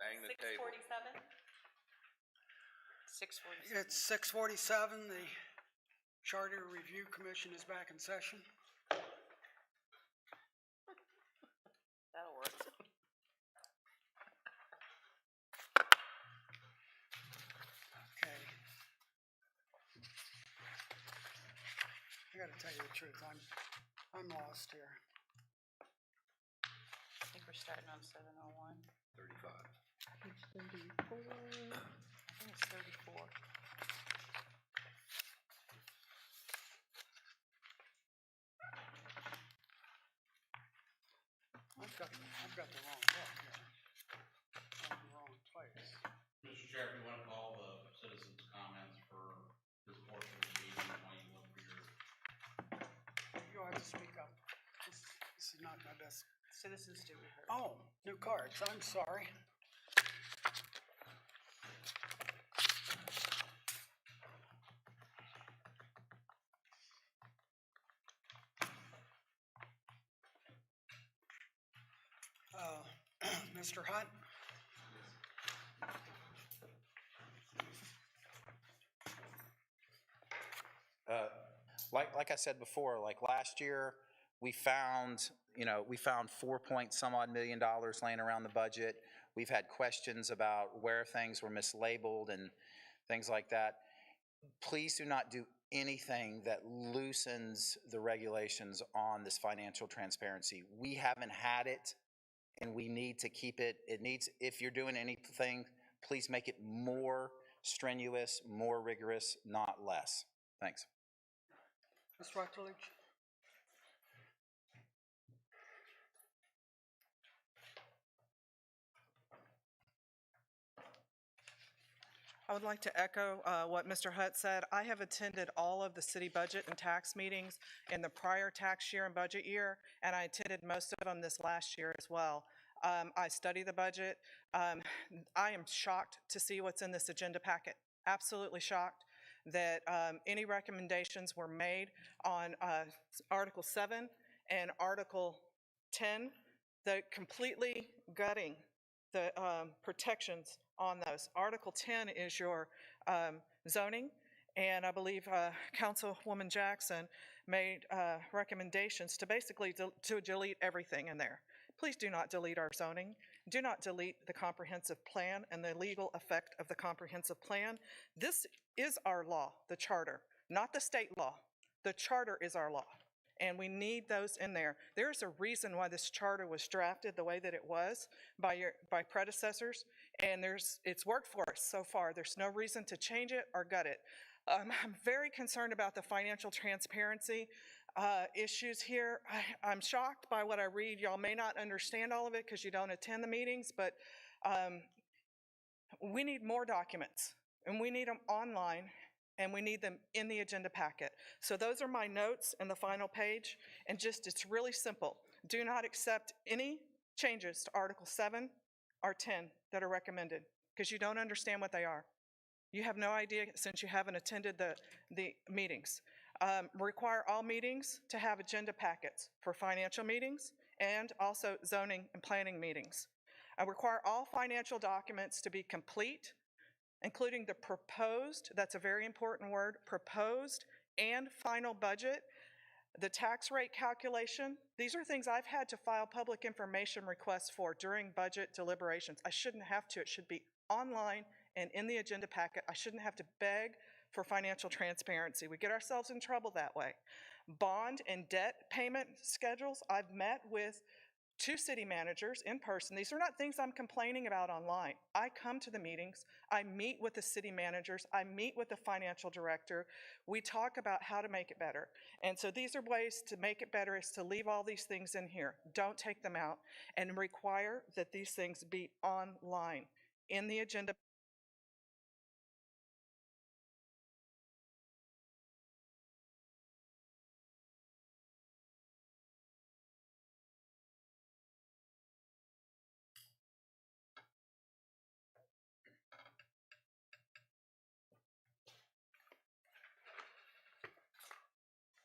Hang the table. 6:47? 6:47. It's 6:47. The Charter Review Commission is back in session. That'll work. Okay. I gotta tell you the truth, I'm lost here. I think we're starting on 7:01. 35. Page 34. I think it's 34. I've got the wrong book here. I'm in the wrong place. Mr. Chair, if you want to call the citizens' comments for this portion of the meeting while you look for your. You'll have to speak up. This is not my best. Citizens to be heard. Oh, new cards. I'm sorry. Mr. Hunt? Like I said before, like last year, we found 4 point some odd million dollars laying around the budget. We've had questions about where things were mislabeled and things like that. Please do not do anything that loosens the regulations on this financial transparency. We haven't had it, and we need to keep it. If you're doing anything, please make it more strenuous, more rigorous, not less. Thanks. Ms. Rutledge? I would like to echo what Mr. Hutt said. I have attended all of the city budget and tax meetings in the prior tax year and budget year, and I attended most of them this last year as well. I study the budget. I am shocked to see what's in this agenda packet. Absolutely shocked that any recommendations were made on Article 7 and Article 10, that completely gutting the protections on those. Article 10 is your zoning, and I believe Councilwoman Jackson made recommendations to basically to delete everything in there. Please do not delete our zoning. Do not delete the comprehensive plan and the legal effect of the comprehensive plan. This is our law, the charter, not the state law. The charter is our law, and we need those in there. There's a reason why this charter was drafted the way that it was by predecessors, and it's worked for us so far. There's no reason to change it or gut it. I'm very concerned about the financial transparency issues here. I'm shocked by what I read. Y'all may not understand all of it because you don't attend the meetings, but we need more documents, and we need them online, and we need them in the agenda packet. So those are my notes in the final page, and it's really simple. Do not accept any changes to Article 7 or 10 that are recommended, because you don't understand what they are. You have no idea since you haven't attended the meetings. Require all meetings to have agenda packets for financial meetings and also zoning and planning meetings. Require all financial documents to be complete, including the proposed, that's a very important word, proposed and final budget, the tax rate calculation. These are things I've had to file public information requests for during budget deliberations. I shouldn't have to. It should be online and in the agenda packet. I shouldn't have to beg for financial transparency. We get ourselves in trouble that way. Bond and debt payment schedules. I've met with 2 city managers in person. These are not things I'm complaining about online. I come to the meetings, I meet with the city managers, I meet with the financial director. We talk about how to make it better. And so these are ways to make it better, is to leave all these things in here. Don't take them out, and require that these things be online in the agenda.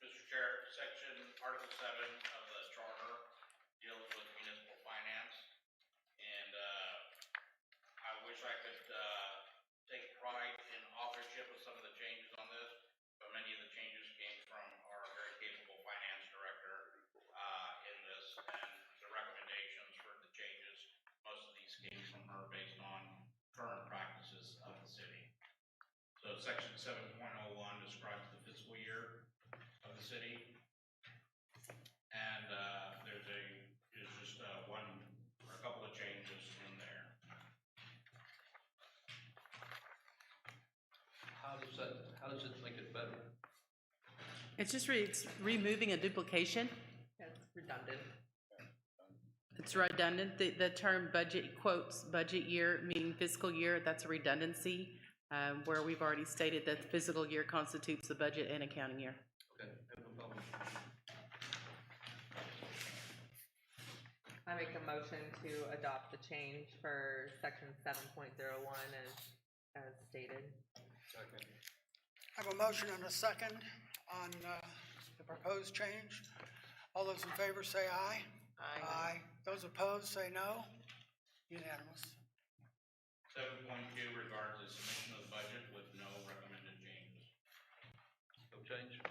Mr. Chair, Article 7 of the charter deals with municipal finance. And section 7.01 describes the fiscal year of the city. And, there's just, one, or a couple of changes in there. How does it make it better? It's just it's removing a duplication. It's redundant. It's redundant. The term budget quotes budget year, meaning fiscal year, that's a redundancy, where we've already stated that the fiscal year constitutes the budget and accounting year. Okay, I have no problem. I make a motion to adopt the change for section 7.01 as stated. Second. I have a motion and a second on the proposed change. All those in favor say aye. Aye. Those opposed say no. Unanimous. 7.2 regards the submission of the budget with no recommended changes. No change?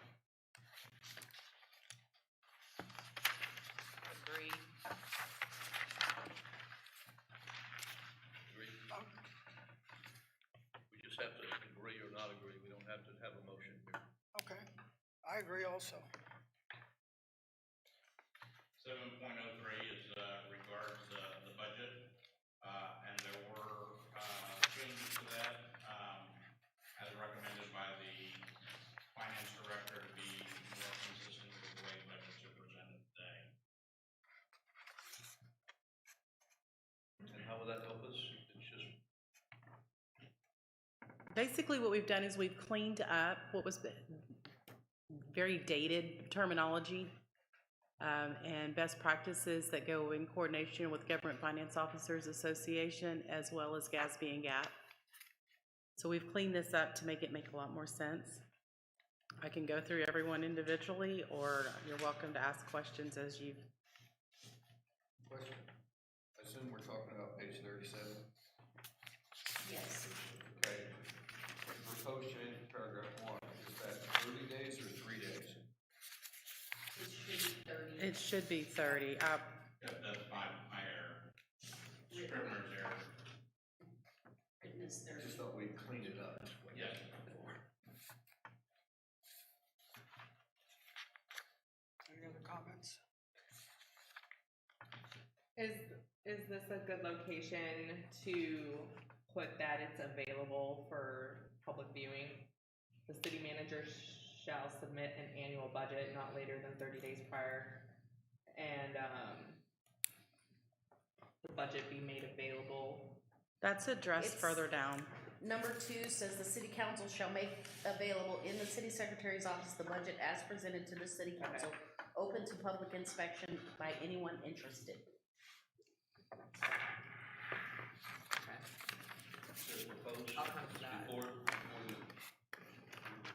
Agree. Agree? We just have to agree or not agree. We don't have to have a motion here. Okay, I agree also. 7.03 is, regards the budget, and there were, changes to that, as recommended by the finance director to be more consistent with the way budgets are presented today. And how will that help us? It's just, Basically, what we've done is we've cleaned up what was very dated terminology and best practices that go in coordination with Government Finance Officers Association as well as GASB and GAP. So we've cleaned this up to make it make a lot more sense. I can go through everyone individually, or you're welcome to ask questions as you've. Question. I assume we're talking about page 37? Yes. Okay. Proposed change in paragraph 1, is that 30 days or 3 days? It should be 30. It should be 30. That's my error. Scrivener's error. Written as I 30. just thought we'd cleaned it up. Yes. Any other comments? Is this a good location to put that it's available for public viewing? The city manager shall submit an annual budget not later than 30 days prior, and the budget be made available. That's addressed It's- further down. Number 2 says the city council shall make available in the city secretary's office the budget as presented to the city council, open to public inspection by anyone interested. Is it proposed I'll come to that. before the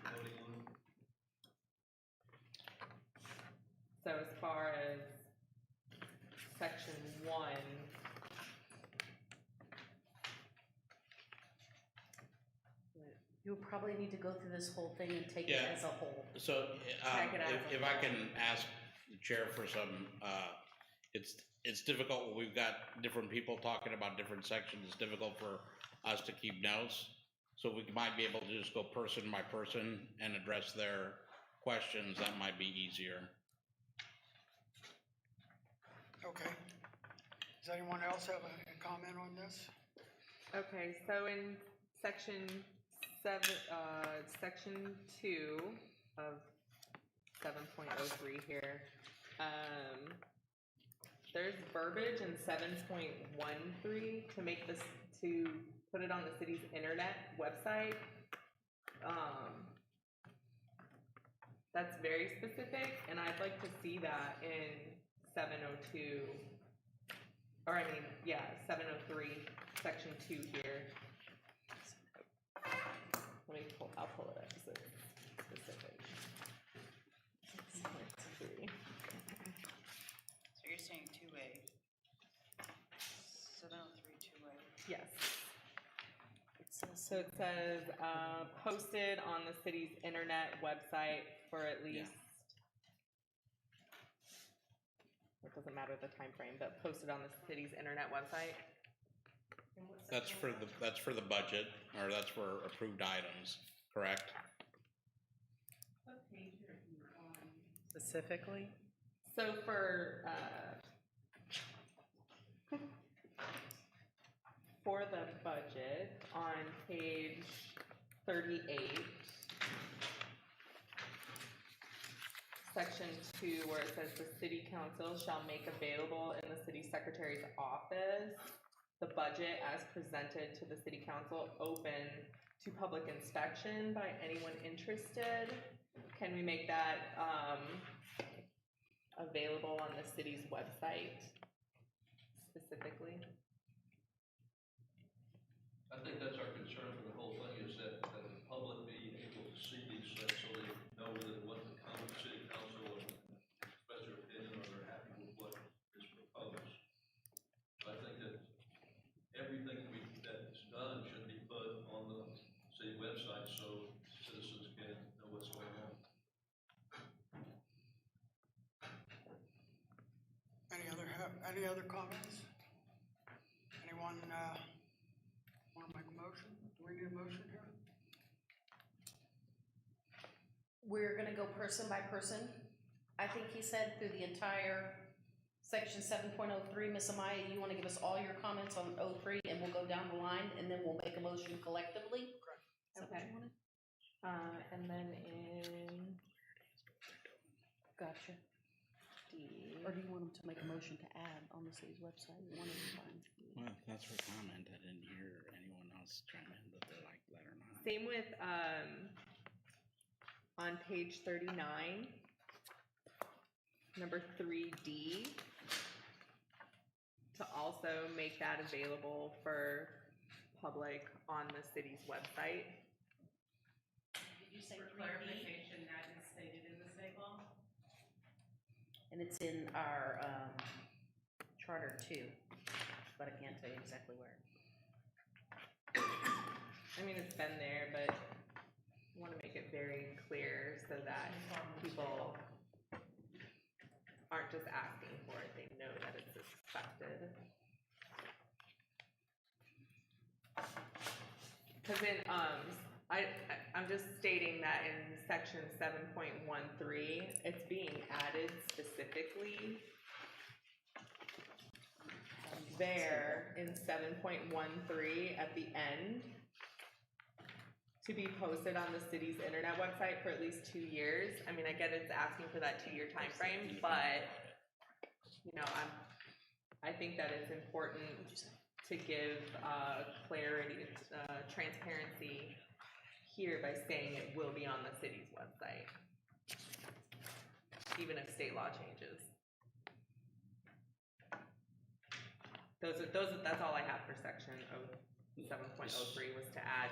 voting on it? So as far as section 1, You'll probably need to go through this whole thing and take it Yeah. as a whole. So, Check it out. if I can ask the chair for some, it's difficult when we've got different people talking about different sections. It's difficult for us to keep notes. So we might be able to just go person by person and address their questions. That might be easier. Okay. Does anyone else have a comment on this? okay, so in section 2 of 7.03 here, there's verbiage in 7.13 to make this, to put it on the city's internet website. That's very specific, and I'd like to see that in 702, or I mean, yeah, 703, section 2 here. I'll pull it up, so it's specific. 6.3. So you're saying 2A. 703 2A. Yes. So it says, posted on the city's internet website for at least, it doesn't matter the time frame, but posted on the city's internet website. That's for the budget, or that's for approved items correct? Specifically? So for the budget on page 38, section 2, where it says the city council shall make available in the city secretary's office the budget as presented to the city council open to public inspection by anyone interested. Can we make that available on the city's website specifically? I think that's our concern for the whole thing, is that the public be able to see these things so they know that what the common city council and express their opinion, or they're happy with what is proposed. So I think that everything that's done should be put on the city website so citizens can know what's going on. Any other comments? Anyone, wanna make a motion? Do we need a motion here? We're gonna go person by person. I think he said through the entire section 7.03, Ms. Amaya, you wanna give us all your comments on 03, and we'll go down the line, and then we'll make a motion collectively? Is that what you wanted? And then in, Gotcha. Or do you want them to make a motion to add on the city's website? One at a time. Well, that's her comment. I didn't hear anyone else chime in that they liked that or not. same with, on page 39, number 3D, to also make that available for public on the city's website. Did you say For 3D? clarification, that is stated in the state law? And it's in our, charter too, but I can't tell you exactly where. I mean, it's been there, but I want to make it very clear so that people aren't just asking for it, they know that it's expected. Because in, I'm just stating that in section 7.13, it's being added specifically there in 7.13 at the end to be posted on the city's internet website for at least 2 years. I mean, I get it's asking for that 2-year time frame, but you know, I think that it's important to give clarity, transparency here by saying it will be on the city's website, even if state law changes. That's all I have for section 7.03 was to add.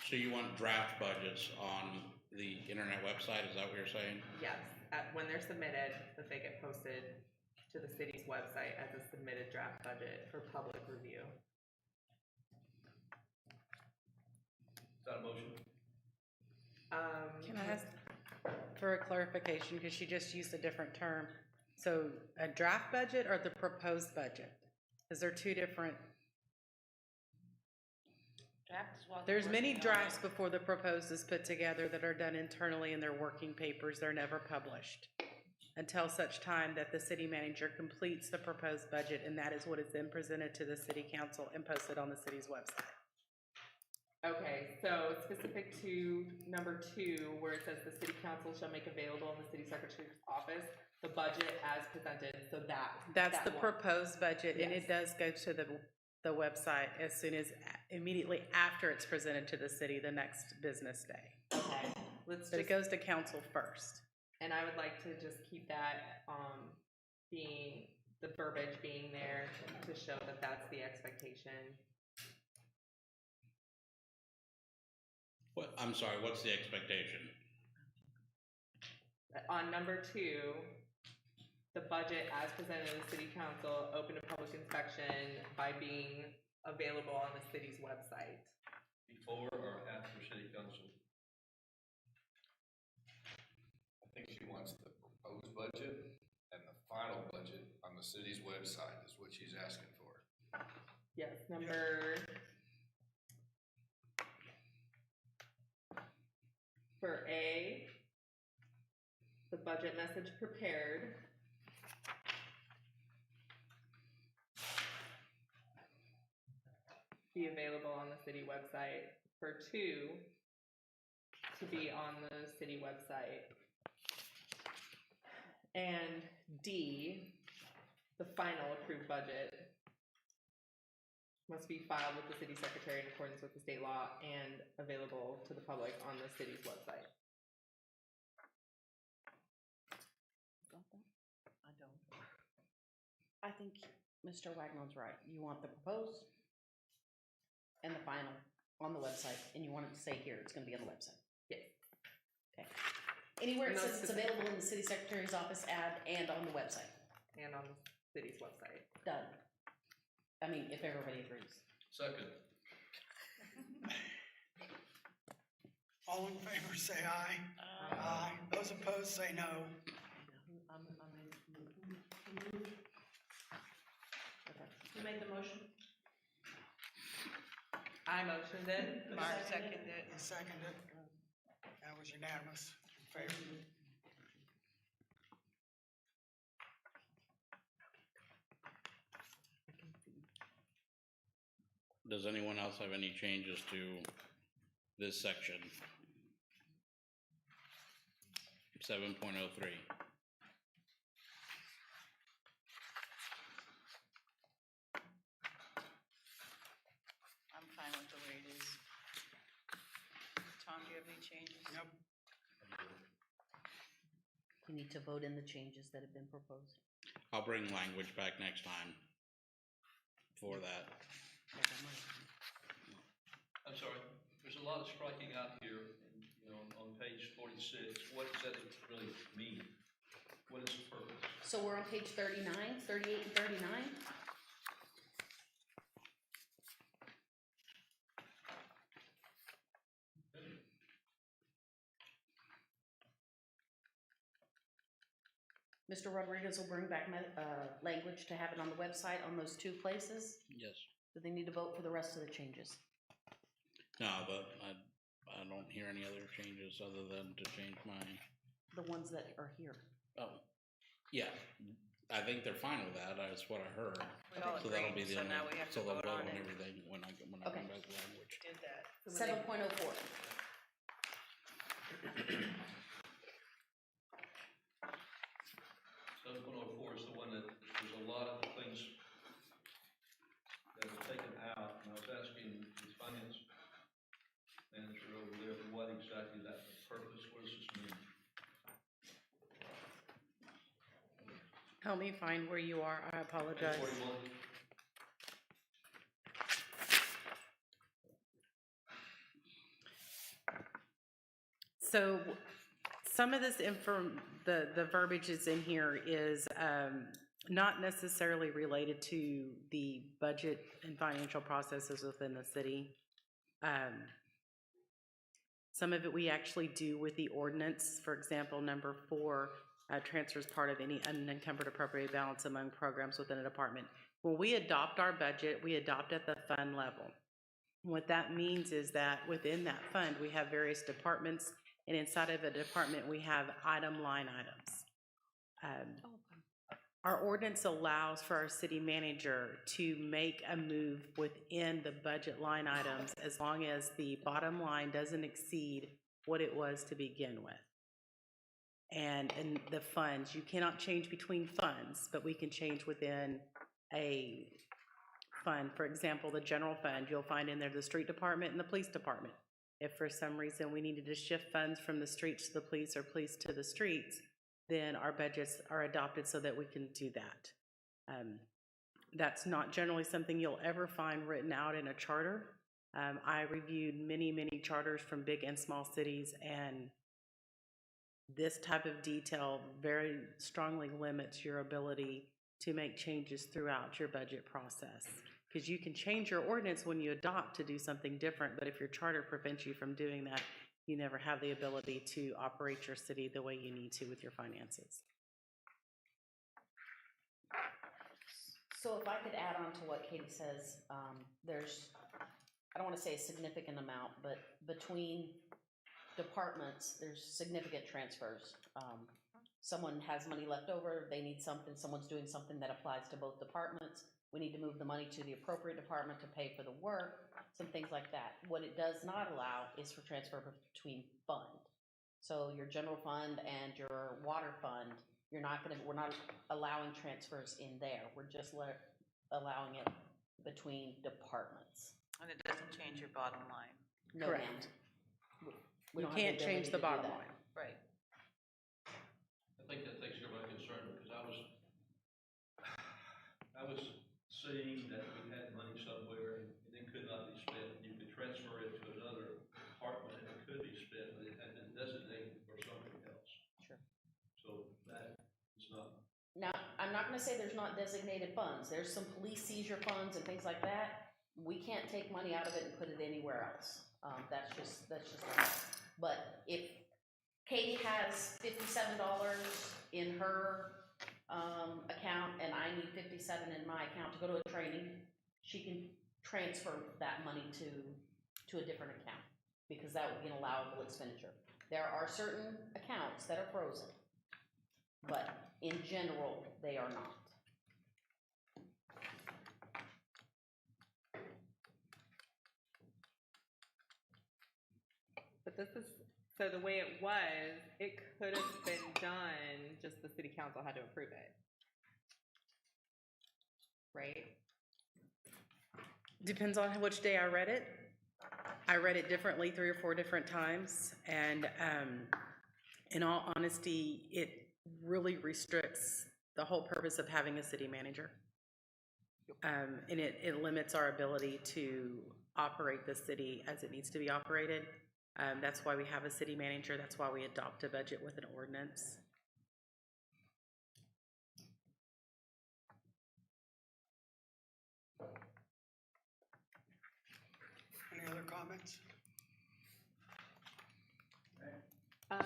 So you want draft budgets on the internet website, is that what you're saying? Yes, when they're submitted, that they get posted to the city's website as a submitted draft budget for public review. Is that a motion? Can I ask for a clarification, because she just used a different term? So a draft budget or the proposed budget? Is there two different? Draft is what There's we're many working on. drafts before the proposed is put together that are done internally in their working papers. They're never published until such time that the city manager completes the proposed budget, and that is what is then presented to the city council and posted on the city's website. Okay, so specific to number 2, where it says the city council shall make available in the city secretary's office the budget as presented, so That's the one. proposed budget, and Yes. it does go to the website as soon as, immediately after it's presented to the city the next business day. Okay, But it goes to council first. and I would like to just keep that, being, the verbiage being there to show that that's the expectation. What, I'm sorry, what's the expectation? On number 2, the budget as presented to the city council, open to public inspection by being available on the city's website. Before or after city council? I think she wants the proposed budget and the final budget on the city's website is what she's asking for. Yes, number budget message prepared. Be available on the city website. For 2, to be on the city website. And D, the final approved budget must be filed with the city secretary in accordance with the state law and available to the public on the city's website. I don't. I think Mr. Wagnall's right. You want the proposed and the final on the website, and you want it to say here, it's gonna be on the website. Yes. Okay. Anywhere it And says those it's available in the city secretary's office, add and on the website. And on the city's website. Done. I mean, if everybody agrees. Second. All in favor, say aye. Aye. Those opposed, say no. Who made the motion? I motioned it. Mark seconded it. You seconded. That was unanimous. In favor. Does anyone else have any changes to this section? 7.03. I'm fine with the way it is. Tom, do you have any changes? Nope. You need to vote in the changes that have been proposed. I'll bring language back next time for that. I'm sorry, there's a lot of striking out here, and, you know, on page 46. What does that really mean? What is the purpose? So we're on page 39, 38 and 39? Mr. Rodriguez will bring back language to have it on the website on those 2 places. Yes. Do they need to vote for the rest of the changes? No, but I don't hear any other changes other than to change my, The ones that are here. oh, yeah. I think they're fine with that. That's what I heard. We all So that'll be agreed, the so only, now we have so to they'll vote on it. everything when I Okay. come back with language. Did that. 7.04. 7.04 is the one that, there's a lot of things that are taken out, and I was asking the finance manager over there, what exactly that purpose, what does this mean? Help me find where you are, I apologize. 41. So some of this the verbiage is in here is not necessarily related to the budget and financial processes within the city. Some of it we actually do with the ordinance. For example, number 4, transfers part of any unencumbered appropriate balance among programs within a department. When we adopt our budget, we adopt at the fund level. What that means is that within that fund, we have various departments, and inside of a department, we have line items. Our ordinance allows for our city manager to make a move within the budget line items as long as the bottom line doesn't exceed what it was to begin with. And in the funds, you cannot change between funds, but we can change within a fund. For example, the general fund, you'll find in there the street department and the police department. If for some reason we needed to shift funds from the streets to the police or police to the streets, then our budgets are adopted so that we can do that. That's not generally something you'll ever find written out in a charter. I reviewed many, many charters from big and small cities, and this type of detail very strongly limits your ability to make changes throughout your budget process. Because you can change your ordinance when you adopt to do something different, but if your charter prevents you from doing that, you never have the ability to operate your city the way you need to with your finances. So if I could add on to what Katie says, there's, I don't want to say a significant amount, but between departments, there's significant transfers. someone has money left over, they need something, someone's doing something that applies to both departments, we need to move the money to the appropriate department to pay for the work, some things like that. What it does not allow is for transfer between fund. So your general fund and your water fund, we're not allowing transfers in there, we're just allowing it between departments. And it doesn't change your bottom line. No, Correct. ma'am. We You don't have the can't change ability the to do bottom that. line. Right. I think that takes care of my concern, because I was seeing that we had money somewhere and it could not be spent. You could transfer it to another department and it could be spent, but it had been designated for something else. Sure. So that is not. Now, I'm not gonna say there's not designated funds, there's some police seizure funds and things like that. We can't take money out of it and put it anywhere else. That's just the law. But if Katie has $57 in her account and I need 57 in my account to go to a training, she can transfer that money to a different account, because that would be an allowable expenditure. There are certain accounts that are frozen, but in general, they are not. But this is, so the way it was, it could have been done, just the city council had to approve it. Right? Depends on which day I read it. I read it differently 3 or 4 different times, and in all honesty, it really restricts the whole purpose of having a city manager. And it limits our ability to operate the city as it needs to be operated. That's why we have a city manager. That's why we adopt a budget with an ordinance. Any other comments? I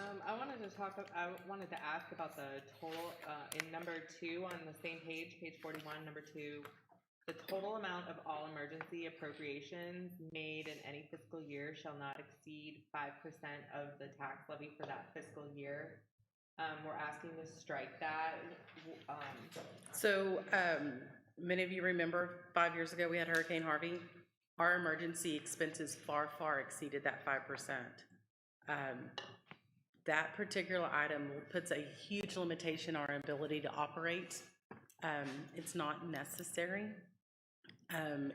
wanted to ask about the total, in number 2 on the same page, page 41, number 2, the total amount of all emergency appropriations made in any fiscal year shall not exceed 5% of the tax levy for that fiscal year. We're asking to strike that. So many of you remember 5 years ago we had Hurricane Harvey. Our emergency expenses far, far exceeded that 5%. That particular item puts a huge limitation on our ability to operate. It's not necessary. And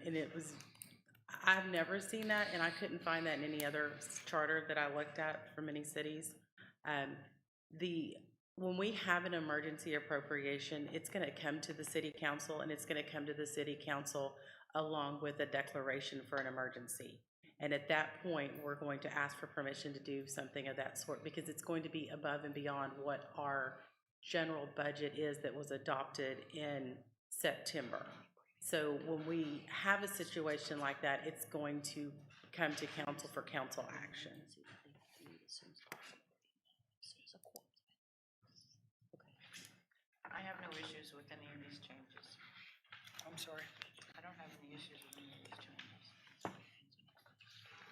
I've never seen that, and I couldn't find that in any other charter that I looked at for many cities. When we have an emergency appropriation, it's gonna come to the city council, and it's gonna come to the city council along with a declaration for an emergency. And at that point, we're going to ask for permission to do something of that sort, because it's going to be above and beyond what our general budget is that was adopted in September. So when we have a situation like that, it's going to come to council for council action. I have no issues with any of these changes. I'm sorry. I don't have any issues with any of these changes.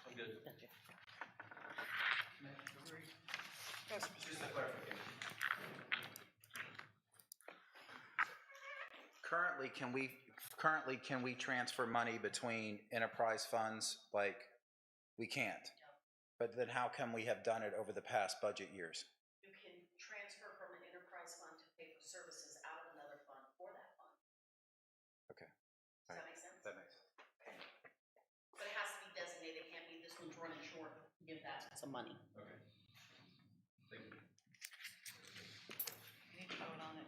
I'm good. Yes, Just a clarification. Currently, can we transfer money between enterprise funds? Like, we can't. But then how come we have done it over the past budget years? You can transfer from an enterprise fund to pay for services out of another fund for that fund. Okay. Does that make sense? That makes sense. But it has to be designated, it can't be this one's running short, give that some money. Okay. Thank you. You need to vote on it.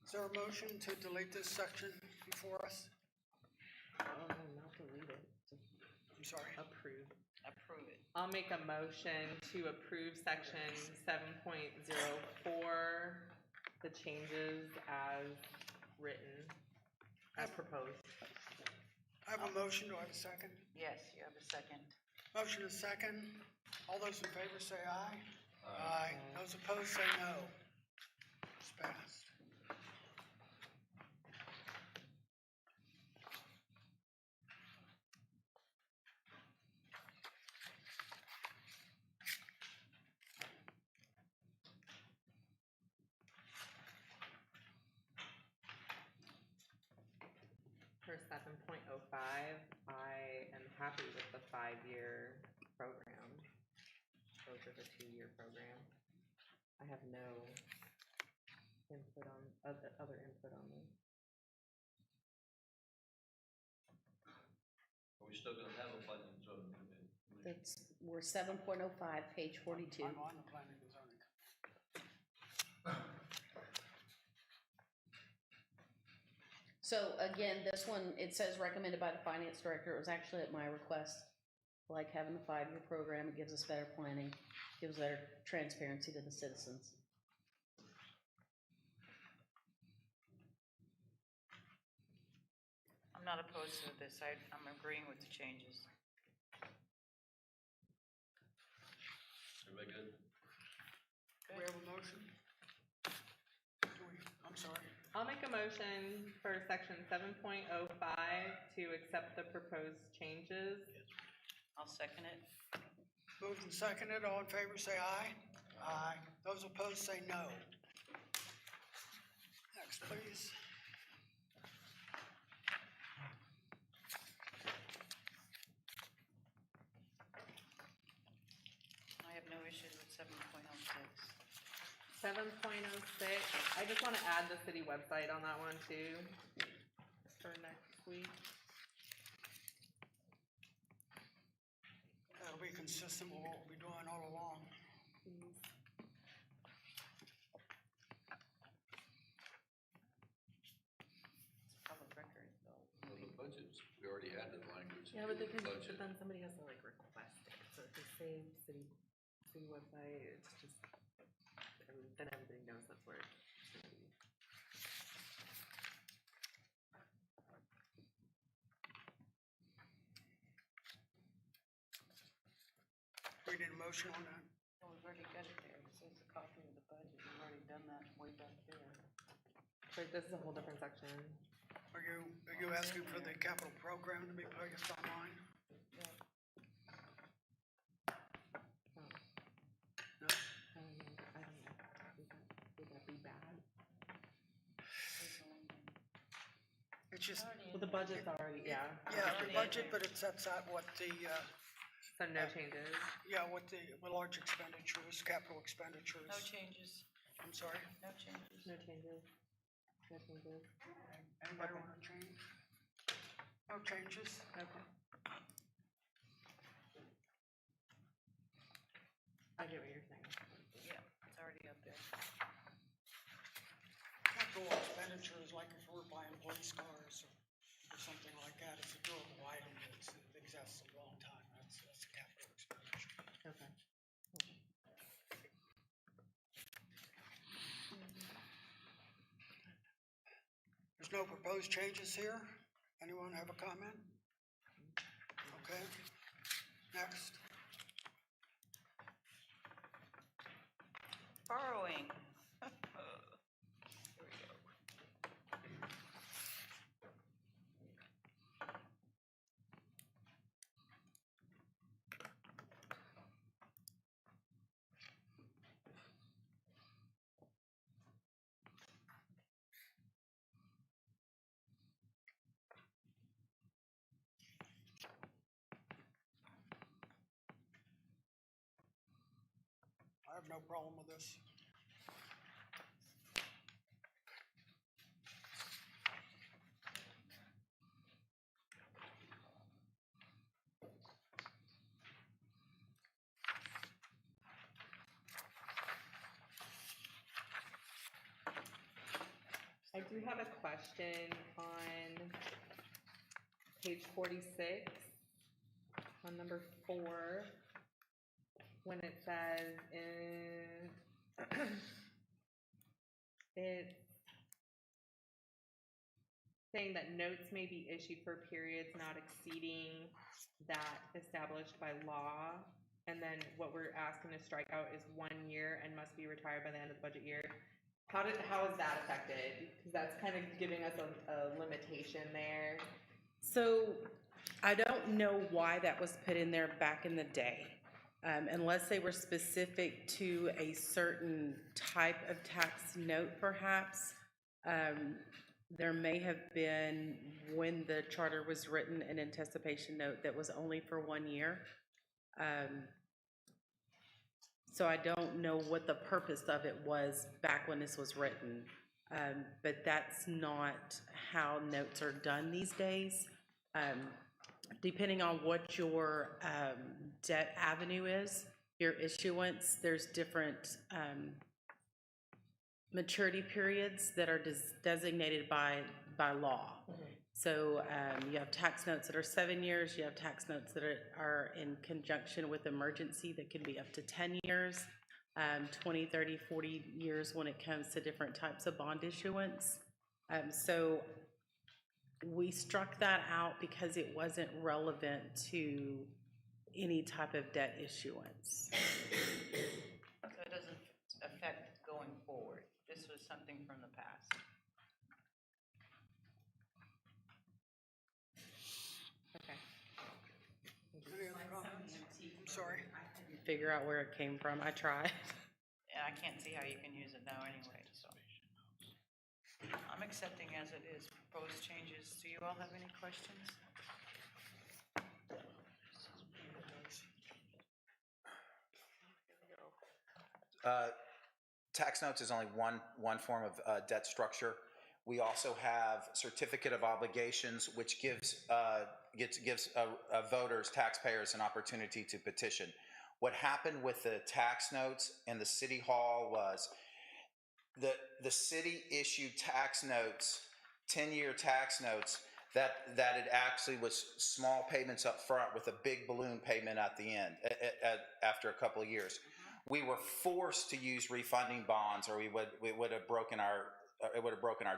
Is there a motion to delete this section before us? Not delete it, just I'm sorry. approve. Approve it. I'll make a motion to approve section 7.04, the changes as written, as proposed. I have a motion, do I have a second? Yes, you have a second. Motion is second. All those in favor say aye. Aye. Those opposed say no. It's passed. happy with the 5-year program over the 2-year program. I have no input on, other input on this. Are we still gonna have a planning and zoning committee? We're 7.05, page 42. I'm on the planning and zoning. So again, this one, it says recommended by the finance director. It was actually at my request. Like having the 5-year program, it gives us better planning, gives better transparency to the citizens. I'm not opposed to this, I'm agreeing with the changes. Everybody good? Do we have a motion? I'm sorry. I'll make a motion for section 7.05 to accept the proposed changes. I'll second it. Moved and seconded, all in favor say aye. Aye. Those opposed say no. Next, please. I have no issues with 7.06. 7.06, I just want to add the city website on that one too, for next week. That'll be consistent with what we're doing all along. It's public record, though. Well, the budgets, we already added language. Yeah, but in they the can, budget. but then somebody has to like request it, so if they say city website, it's just, then everybody knows that's where it's gonna be. We need a motion on that. Well, we've already got it there. It says a copy of the budget. We've already done that way back there. But this is a whole different section. Are you asking for the capital program to be placed online? Yeah. Oh, No? I don't know, would that be bad? It's just, Well, the budget's already, yeah. yeah, the budget, but it sets out what the, So no changes. what the large expenditures, capital expenditures. No changes, I'm sorry. no changes. No changes. No changes. Anybody want to change? No changes. Okay. I get what you're saying. Yeah, it's already up there. Capital expenditures, like if we're buying police cars or something like that, it's a durable item that exists a long time. That's a capital expenditure. Okay. There's no proposed changes here. Anyone have a comment? Okay. Next. Borrowing. Here we go. I have no problem with this. I do have a question on page 46, on number 4, when it says it's saying that notes may be issued for periods not exceeding that established by law. And then what we're asking to strike out is 1 year and must be retired by the end of the budget year. How is that affected? Because that's kind of giving us a limitation there. So I don't know why that was put in there back in the day. Unless they were specific to a certain type of tax note perhaps. There may have been, when the charter was written, an anticipation note that was only for 1 year. So I don't know what the purpose of it was back when this was written. But that's not how notes are done these days. Depending on what your debt avenue is, your issuance, there's different maturity periods that are designated by law. So you have tax notes that are 7 years, you have tax notes that are in conjunction with emergency that can be up to 10 years, 20, 30, 40 years when it comes to different types of bond issuance. So we struck that out because it wasn't relevant to any type of debt issuance. So it doesn't affect going forward. This was something from the past. Okay. Any other comments? I'm sorry. Figure out where it came from. I tried. And I can't see how you can use it now anyway, so. I'm accepting as it is, proposed changes. Do you all have any questions? Tax notes is only one form of debt structure. We also have certificate of obligations, which gives voters, taxpayers, an opportunity to petition. What happened with the tax notes in the city hall was the city issued tax notes, 10-year tax notes, that it actually was small payments up front with a big balloon payment at the end, after a couple of years. We were forced to use refunding bonds, or we would have broken our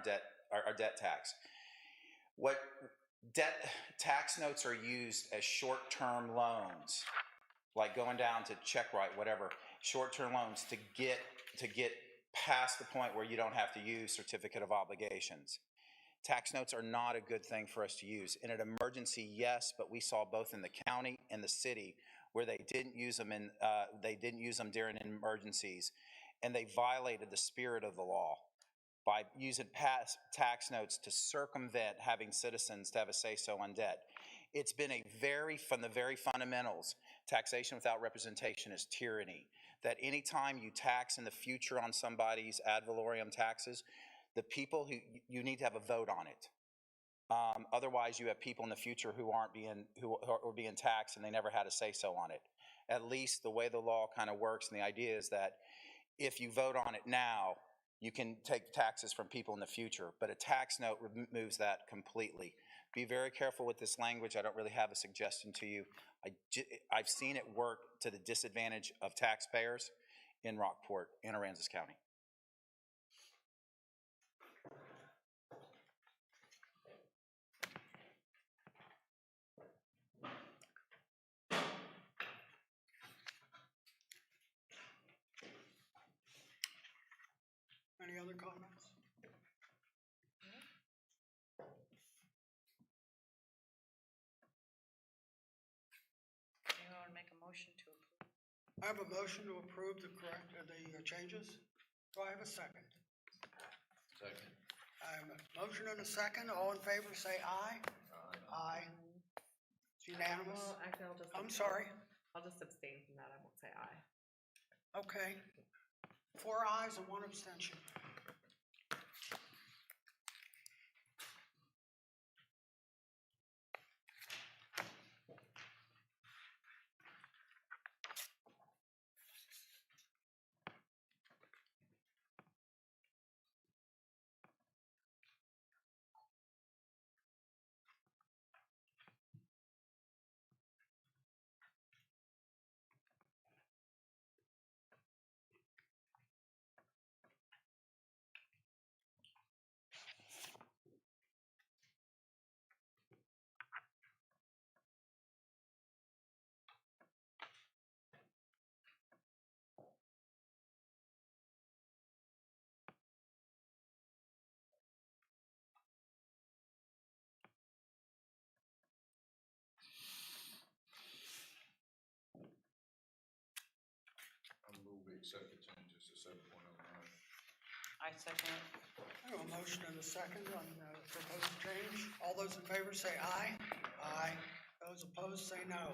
debt tax. What debt tax notes are used as short-term loans, like going down to CheckWrite, whatever, short-term loans to get past the point where you don't have to use certificate of obligations. Tax notes are not a good thing for us to use. In an emergency, yes, but we saw both in the county and the city where they didn't use them during emergencies, and they violated the spirit of the law by using past tax notes to circumvent having citizens to have a say-so on debt. It's been from the very fundamentals, taxation without representation is tyranny. That anytime you tax in the future on somebody's ad valorem taxes, the people you need to have a vote on it. Otherwise, you have people in the future who are being taxed and they never had a say-so on it. At least the way the law kind of works, and the idea is that if you vote on it now, you can take taxes from people in the future. But a tax note removes that completely. Be very careful with this language. I don't really have a suggestion to you. I've seen it work to the disadvantage of taxpayers in Rockport and Aransas County. Any other comments? Anyone want to make a motion to approve? I have a motion to approve the changes. Do I have a second? Second. I have a motion and a second. All in favor, say aye. Aye. It's unanimous. Well, actually, I'm sorry. I'll just abstain from that. I won't say aye. Okay. 4 ayes and 1 abstention. I'll move we accept the changes to 7.09. I second it. I have a motion and a second on the proposed change. All those in favor say aye. Aye. Those opposed say no.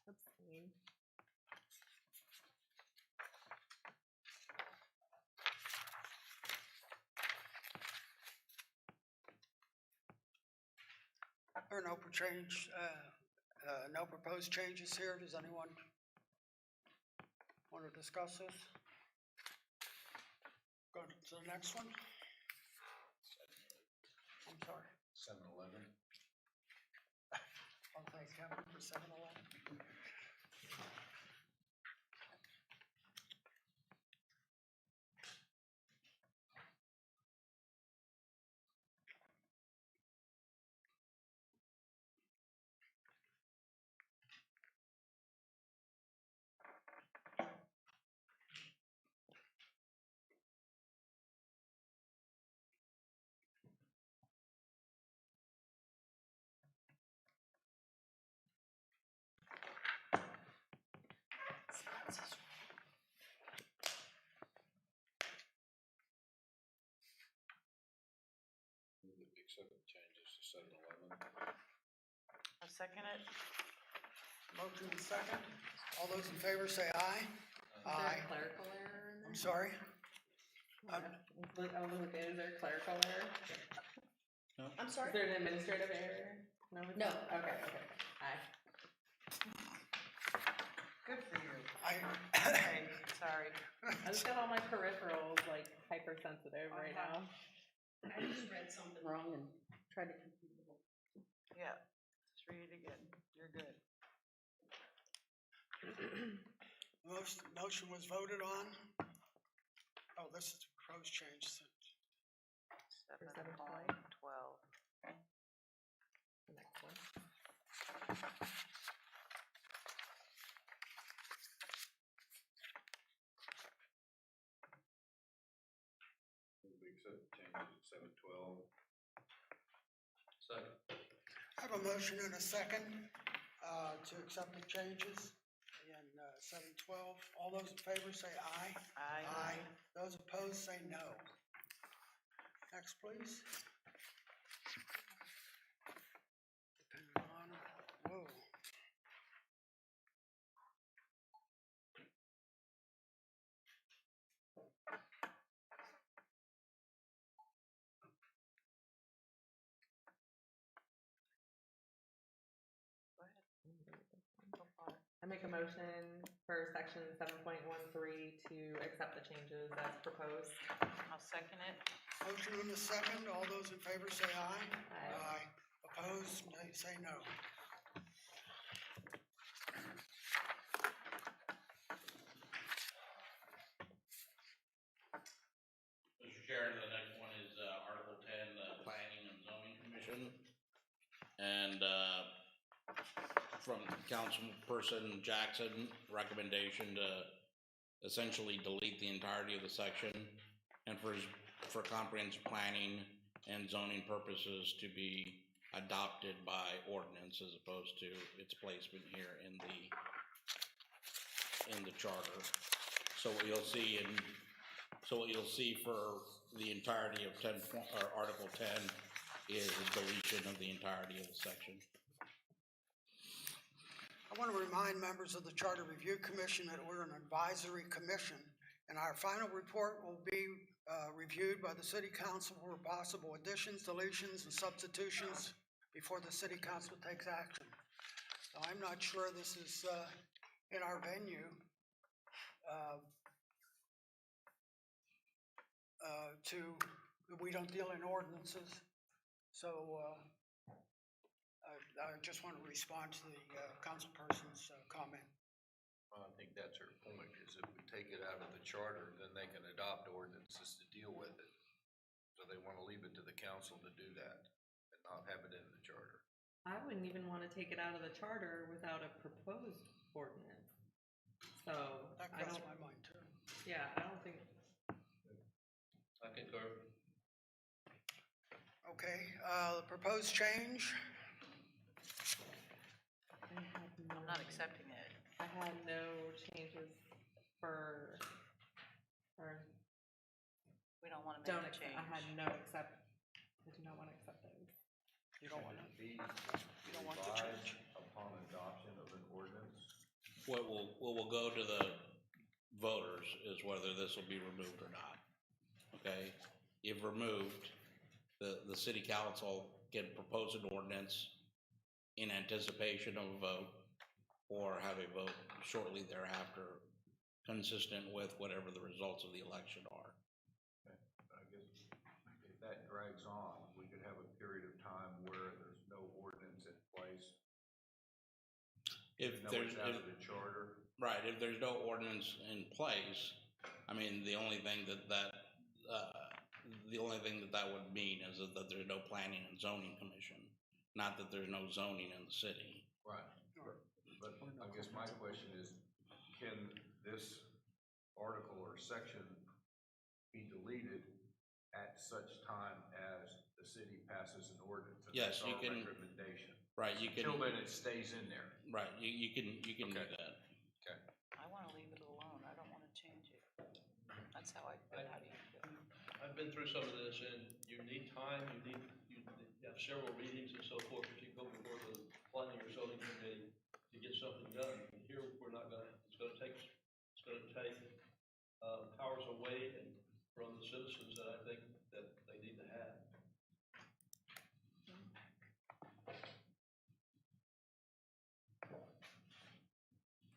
Abstain. There are no proposed changes here. Does anyone want to discuss this? Go to the next one. I'm sorry. 7-Eleven. I'll thank Kevin for 7-Eleven. Move that we accept the changes to 7-Eleven. I second it. Motion and second. All those in favor say aye. Is there Aye. a clerical error in I'm there? sorry. I was looking, is there a clerical error? I'm Is sorry? there an administrative error? No. No. Okay, aye. Good for you. I, Okay, sorry. I just got all my peripherals like hypersensitive right now. I just read something wrong and tried to confuse the whole. Yeah, just read it again. You're good. motion was voted on. Oh, this is the proposed change. 7:12. The next one. Move we accept the changes at 7-12. Second. I have a motion and a second to accept the changes in 7-12. All those in favor say aye. Aye. Those opposed say no. Next, please. Depending on, whoa. I make a motion for section 7.13 to accept the changes as proposed. I'll second it. Motion and a second. All those in favor say aye. Aye. Opposed, nay, say no. Mr. Chair, the next one is, Article 10, the Planning and Zoning Commission. And, from Councilperson Jackson, recommendation to essentially delete the entirety of the section and for comprehensive planning and zoning purposes to be adopted by ordinance as opposed to its placement here in the charter. So what you'll see for the entirety of Article 10 is a deletion of the entirety of the section. I want to remind members of the Charter Review Commission that we're an advisory commission, and our final report will be reviewed by the City Council for possible additions, deletions, and substitutions before the City Council takes action. So I'm not sure this is in our venue we don't deal in ordinances, so I just want to respond to the councilperson's comment. I think that's her point, is if we take it out of the charter, then they can adopt ordinances to deal with it. So they want to leave it to the council to do that and not have it in the charter. I wouldn't even want to take it out of the charter without a proposed ordinance. So That I crossed don't, my mind too. yeah, I don't think, I concur. Okay, the proposed change, I had no. I'm not accepting it. I had no changes for, We don't wanna don't make a accept, change. I had no accept, I do not want to accept those. You don't want to, Be you don't want to revised change. upon adoption of an ordinance. What will go to the voters is whether this will be removed or not. Okay? If removed, the city council can propose an ordinance in anticipation of a vote or have a vote shortly thereafter, consistent with whatever the results of the election are. I guess if that drags on, we could have a period of time where there's no ordinance in place. If No, there's, it's out of the charter. right, if there's no ordinance in place, I mean, the only thing that would mean is that there's no planning and zoning commission, not that there's no zoning in the city. Right. But I guess my question is, can this article or section be deleted at such time as the city passes an ordinance? And Yes, that's you our can- recommendation. Right, you can. Until then, it stays in there. Right, you can do Okay. that. Okay. I wanna leave it alone, I don't wanna change it. That's how I feel, how do you feel? I've been through some of this, and you need time, you have several meetings and so forth, that you go before the planning or zoning committee to get something done. And here, we're not gonna, it's gonna take powers away from the citizens that I think that they need to have.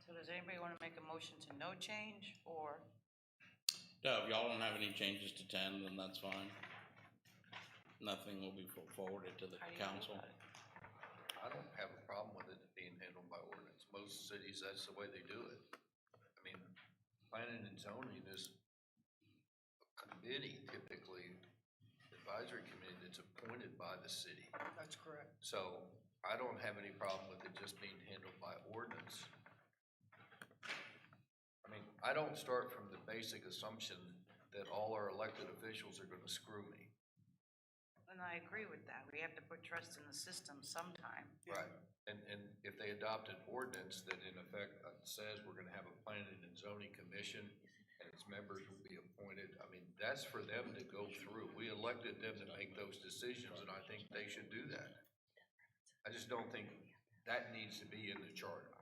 So does anybody wanna make a motion to no change, or? No, if y'all don't have any changes to 10, then that's fine. Nothing will be forwarded to the How do you feel council. about it? I don't have a problem with it being handled by ordinance. Most cities, that's the way they do it. I mean, planning and zoning is a committee, typically, advisory committee that's appointed by the city. That's correct. So I don't have any problem with it just being handled by ordinance. I mean, I don't start from the basic assumption that all our elected officials are gonna screw me. And I agree with that, we have to put trust in the system sometime. Right, and if they adopt an ordinance that in effect says we're gonna have a planning and zoning commission and its members will be appointed, I mean, that's for them to go through. We elected them to make those decisions, and I think they should do that. I just don't think that needs to be in the charter.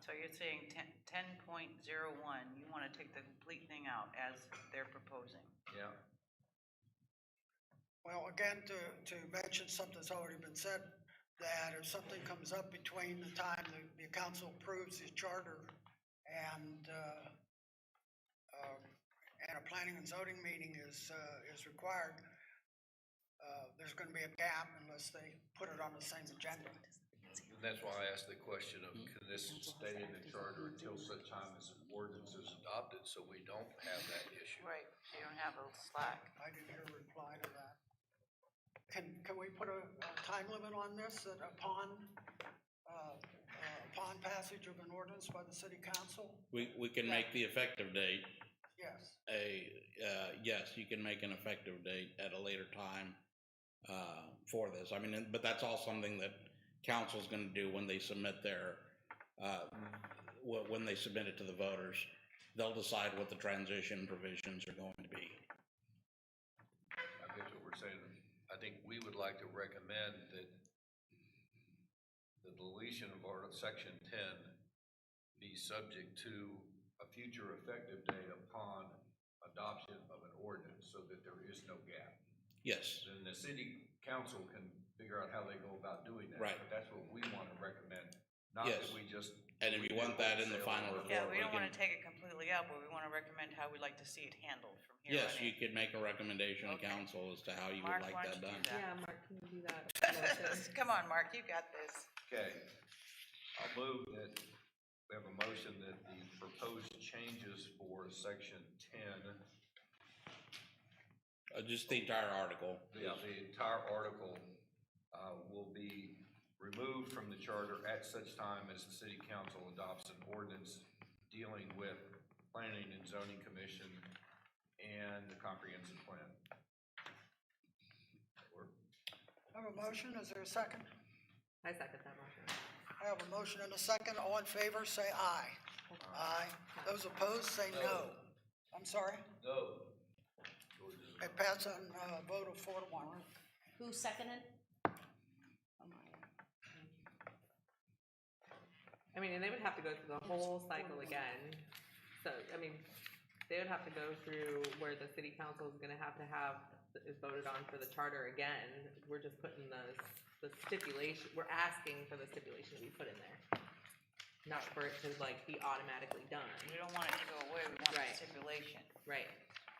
So you're saying 10.01, you wanna take the complete thing out as they're proposing? Yeah. Well, again, to mention something that's already been said, that if something comes up between the time the council approves the charter and a planning and zoning meeting is required, there's gonna be a gap unless they put it on the same agenda. And that's why I asked the question of, can this stay in the charter until such time as an ordinance is adopted, so we don't have that issue? Right, so you don't have a slack. I didn't hear a reply to that. Can we put a time limit on this, that upon passage of an ordinance by the city council? We can make the effective date Yes. yes, you can make an effective date at a later time for this. I mean, but that's all something that council's gonna do when they submit their, when they submit it to the voters. They'll decide what the transition provisions are going to be. I guess what we're saying, I think we would like to recommend that the deletion of our section 10 be subject to a future effective date upon adoption of an ordinance, so that there is no gap. Yes, Then the city council can figure out how they go about doing that. Right. But that's what we want to recommend, not Yes. that we just. and if you want that in the final report, Yeah, we we don't wanna can, take it completely out, but we wanna recommend how we'd like to see it handled from here on yes, in. you could make a recommendation to Okay. council as to how you would Mark, like why that don't you done. do that? Yeah, Mark, can you do that? motion? Come on, Mark, you got this. Okay, I'll move that we have a motion that the proposed changes for section 10, Just the entire article. the entire article, will be removed from the charter at such time as the city council adopts an ordinance dealing with planning and zoning commission and the comprehensive plan. I have a motion, is there a second? I second that motion. I have a motion and a second, all in favor, say aye. Aye. Those opposed, say no. I'm sorry? No. It passed on, vote of 4-1. Who seconded? I mean, and they would have to go through the whole cycle again. So, I mean, they would have to go through where the city council is gonna have, is voted on for the charter again. We're just putting the stipulation, we're asking for the stipulation to be put in there. Not for it to like be automatically done. We don't want it to go away, we want Right. the stipulation. Right.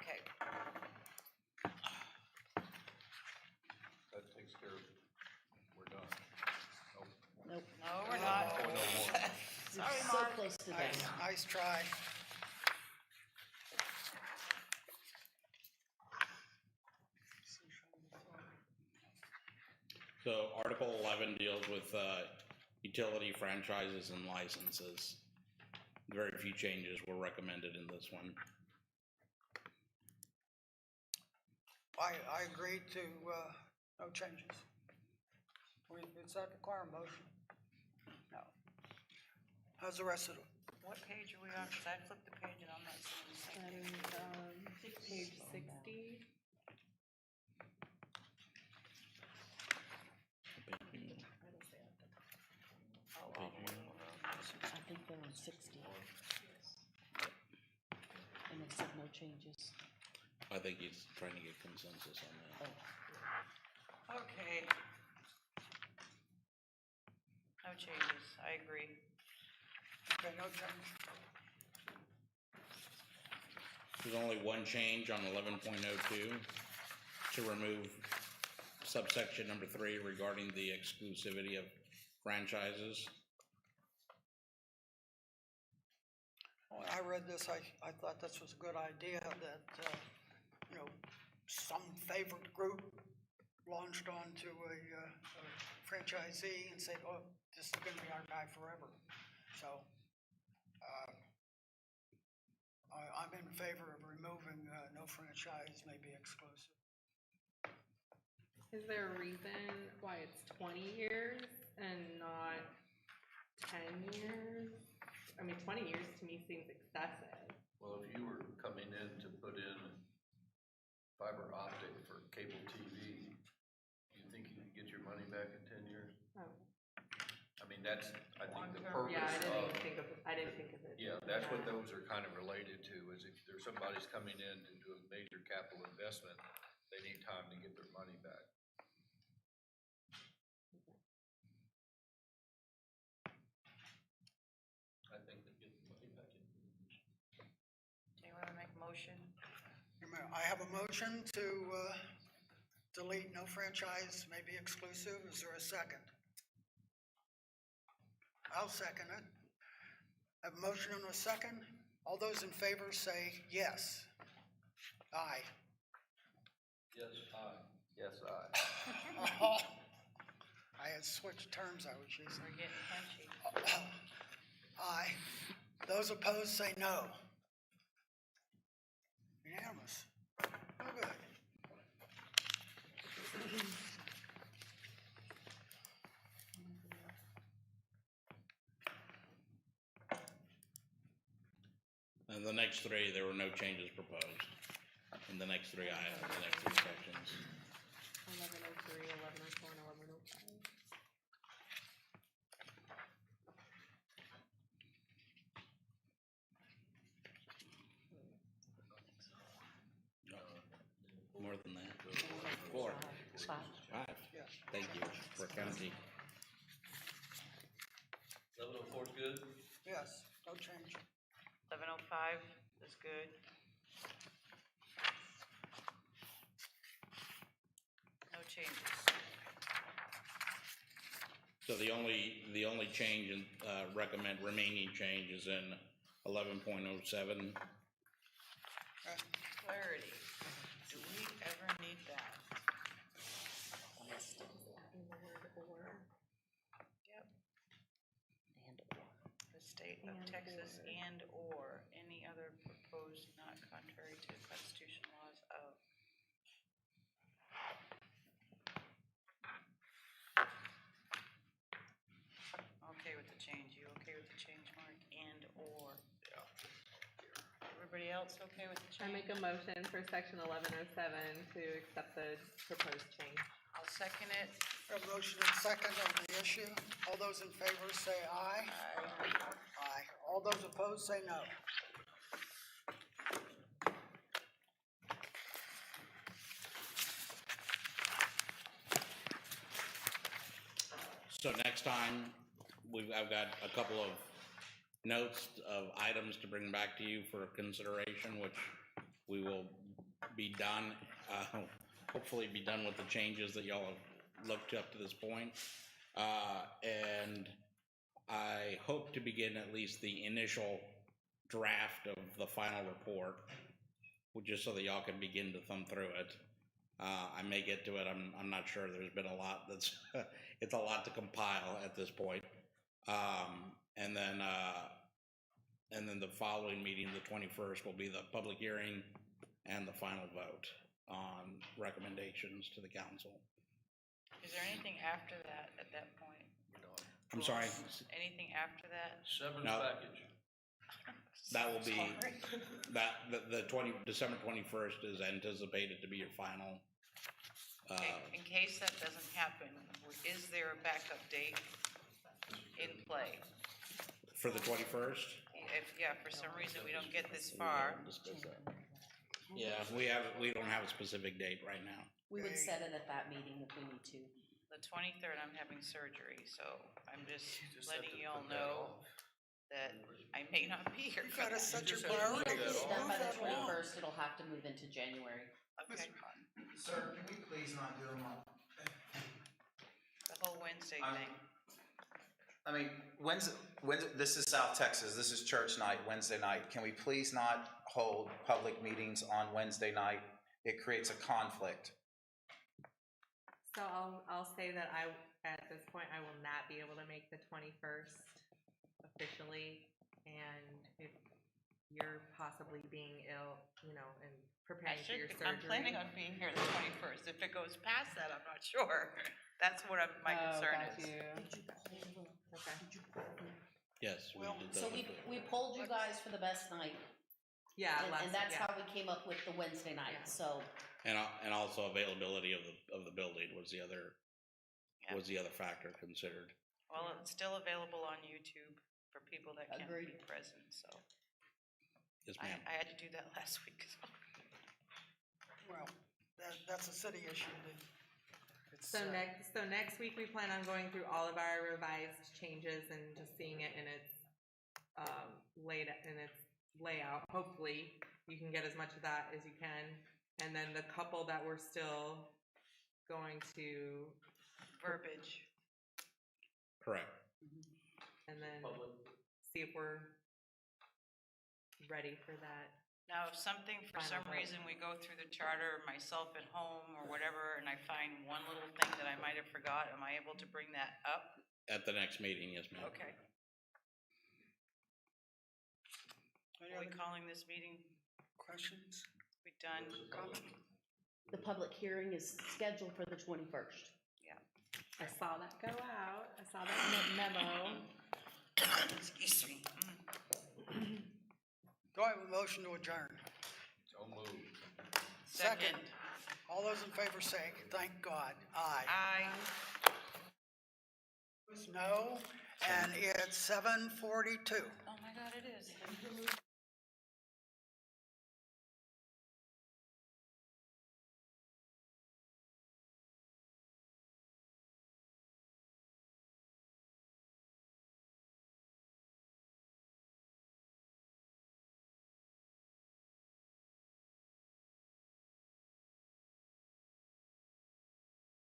Okay. That takes care of, we're done. No, we're not. Oh, no more. Sorry, So Mark. close to that. Nice try. So Article 11 deals with utility franchises and licenses. Very few changes were recommended in this one. I agreed to, no changes. Does that require a motion? No. How's the rest of it? What page are we on? Cause I flipped the page and I'm not seeing the same That thing. is, page 60. I think they're on 60. And it said no changes. I think he's trying to get consensus on that. Okay. No changes, I agree. Okay, no change. There's only one change on 11.02 to remove subsection number 3 regarding the exclusivity of franchises. When I read this, I thought this was a good idea that, some favorite group launched onto a franchisee and said, oh, this is gonna be our guy forever. So, I'm in favor of removing, no franchise may be exclusive. Is there a reason why it's 20 years and not 10 years? I mean, 20 years to me seems excessive. Well, if you were coming in to put in fiber optic for cable TV, you think you could get your money back in 10 years? Oh. I mean, that's, I think the purpose Yeah, of. I didn't think of it. Yeah, that's what those are kind of related to, is if there's somebody's coming in to do a major capital investment, they need time to get their money back. I think they get the money back in. Do you wanna make a motion? I have a motion to, delete no franchise may be exclusive. Is there a second? I'll second it. I have a motion and a second. All those in favor say yes. Aye. Yes, aye. Yes, I had switched terms I was using. We're getting punchy. Aye. Those opposed say no. Unanimous. Oh, good. And the next 3, there were no changes proposed. In the next 3 items, the next 3 sections. 1103, 1104, and 1105. More than that. 4. 5. Yes. Thank you for counting. 1104 is good? Yes, no change. 1105 is good. No changes. So the only change in, remaining change is in 11.07. Clarity. Do we ever need that? In the word or. Yep. And The state of And Texas or. and/or any other proposed not contrary to the Constitution laws of. Okay with the change, you okay with the change, Mark? And/or. Yeah. Everybody else okay with the I change? make a motion for section 1107 to accept the proposed change. I'll second it. We have a motion and second on the issue. All those in favor say aye. Aye. All those opposed say no. So next time, I've got a couple of notes of items to bring back to you for consideration, which we will be done, hopefully be done with the changes that y'all have looked up to this point. And I hope to begin at least the initial draft of the final report, just so that y'all can begin to thumb through it. I may get to it. I'm not sure. There's been a lot that's it's a lot to compile at this point. And then the following meeting, the 21st, will be the public hearing and the final vote on recommendations to the council. Is there anything after that at that point? I'm sorry. Anything after that? Severance No. package. That will be Sorry. the December 21st is anticipated to be your final. In case that doesn't happen, is there a backup date in play? For the 21st? If, yeah, for some reason we don't get this far, Yeah, we don't have a specific date right now. We would set it at that meeting if we need to. the 23rd, I'm having surgery, so I'm just just have letting to you all put that know that I may not be here. You for gotta that. set your If we don't priorities. get it done by the Move that along. 21st, it'll have to move into January. Okay, Sir, can we please not do them on? the whole Wednesday I'm- thing. I mean, this is South Texas, this is church night, Wednesday night. Can we please not hold public meetings on Wednesday night? It creates a conflict. So I'll say that at this point, I will not be able to make the 21st officially. And if you're possibly being ill, and I preparing for your should, surgery. I'm planning on being here the 21st. If it goes past that, I'm not sure. That's what my concern got is. you. Okay. Yes, we Well, did So that. we polled you guys for the best night, Yeah, and that's yeah. how we came up with the Wednesday night, Yeah. so. And also availability of the building was the other Yeah. factor considered. Well, it's still available on YouTube for people that can't be Agreed. present, so. Yes, I ma'am. had to do that last week, so. Well, that's a city issue. It's, So next week, we plan on going through all of our revised changes and just seeing it in its layout. Hopefully, you can get as much of that as you can. And then the couple that we're still going to, Verbiage. Correct. and then see if we're ready for that. Now, if something, for Final some vote. reason, we go through the charter, myself at home or whatever, and I find one little thing that I might have forgot, am I able to bring that up? At the next meeting, yes, ma'am. Okay. Any Are we other calling this meeting? questions? We done? The public hearing is scheduled for the 21st. I saw that go out. I saw that memo. Excuse me. Do I have a motion to adjourn? So moved. Second. All those in favor say, thank God. Aye. Aye. No, and it's 7:42. Oh my God, it is.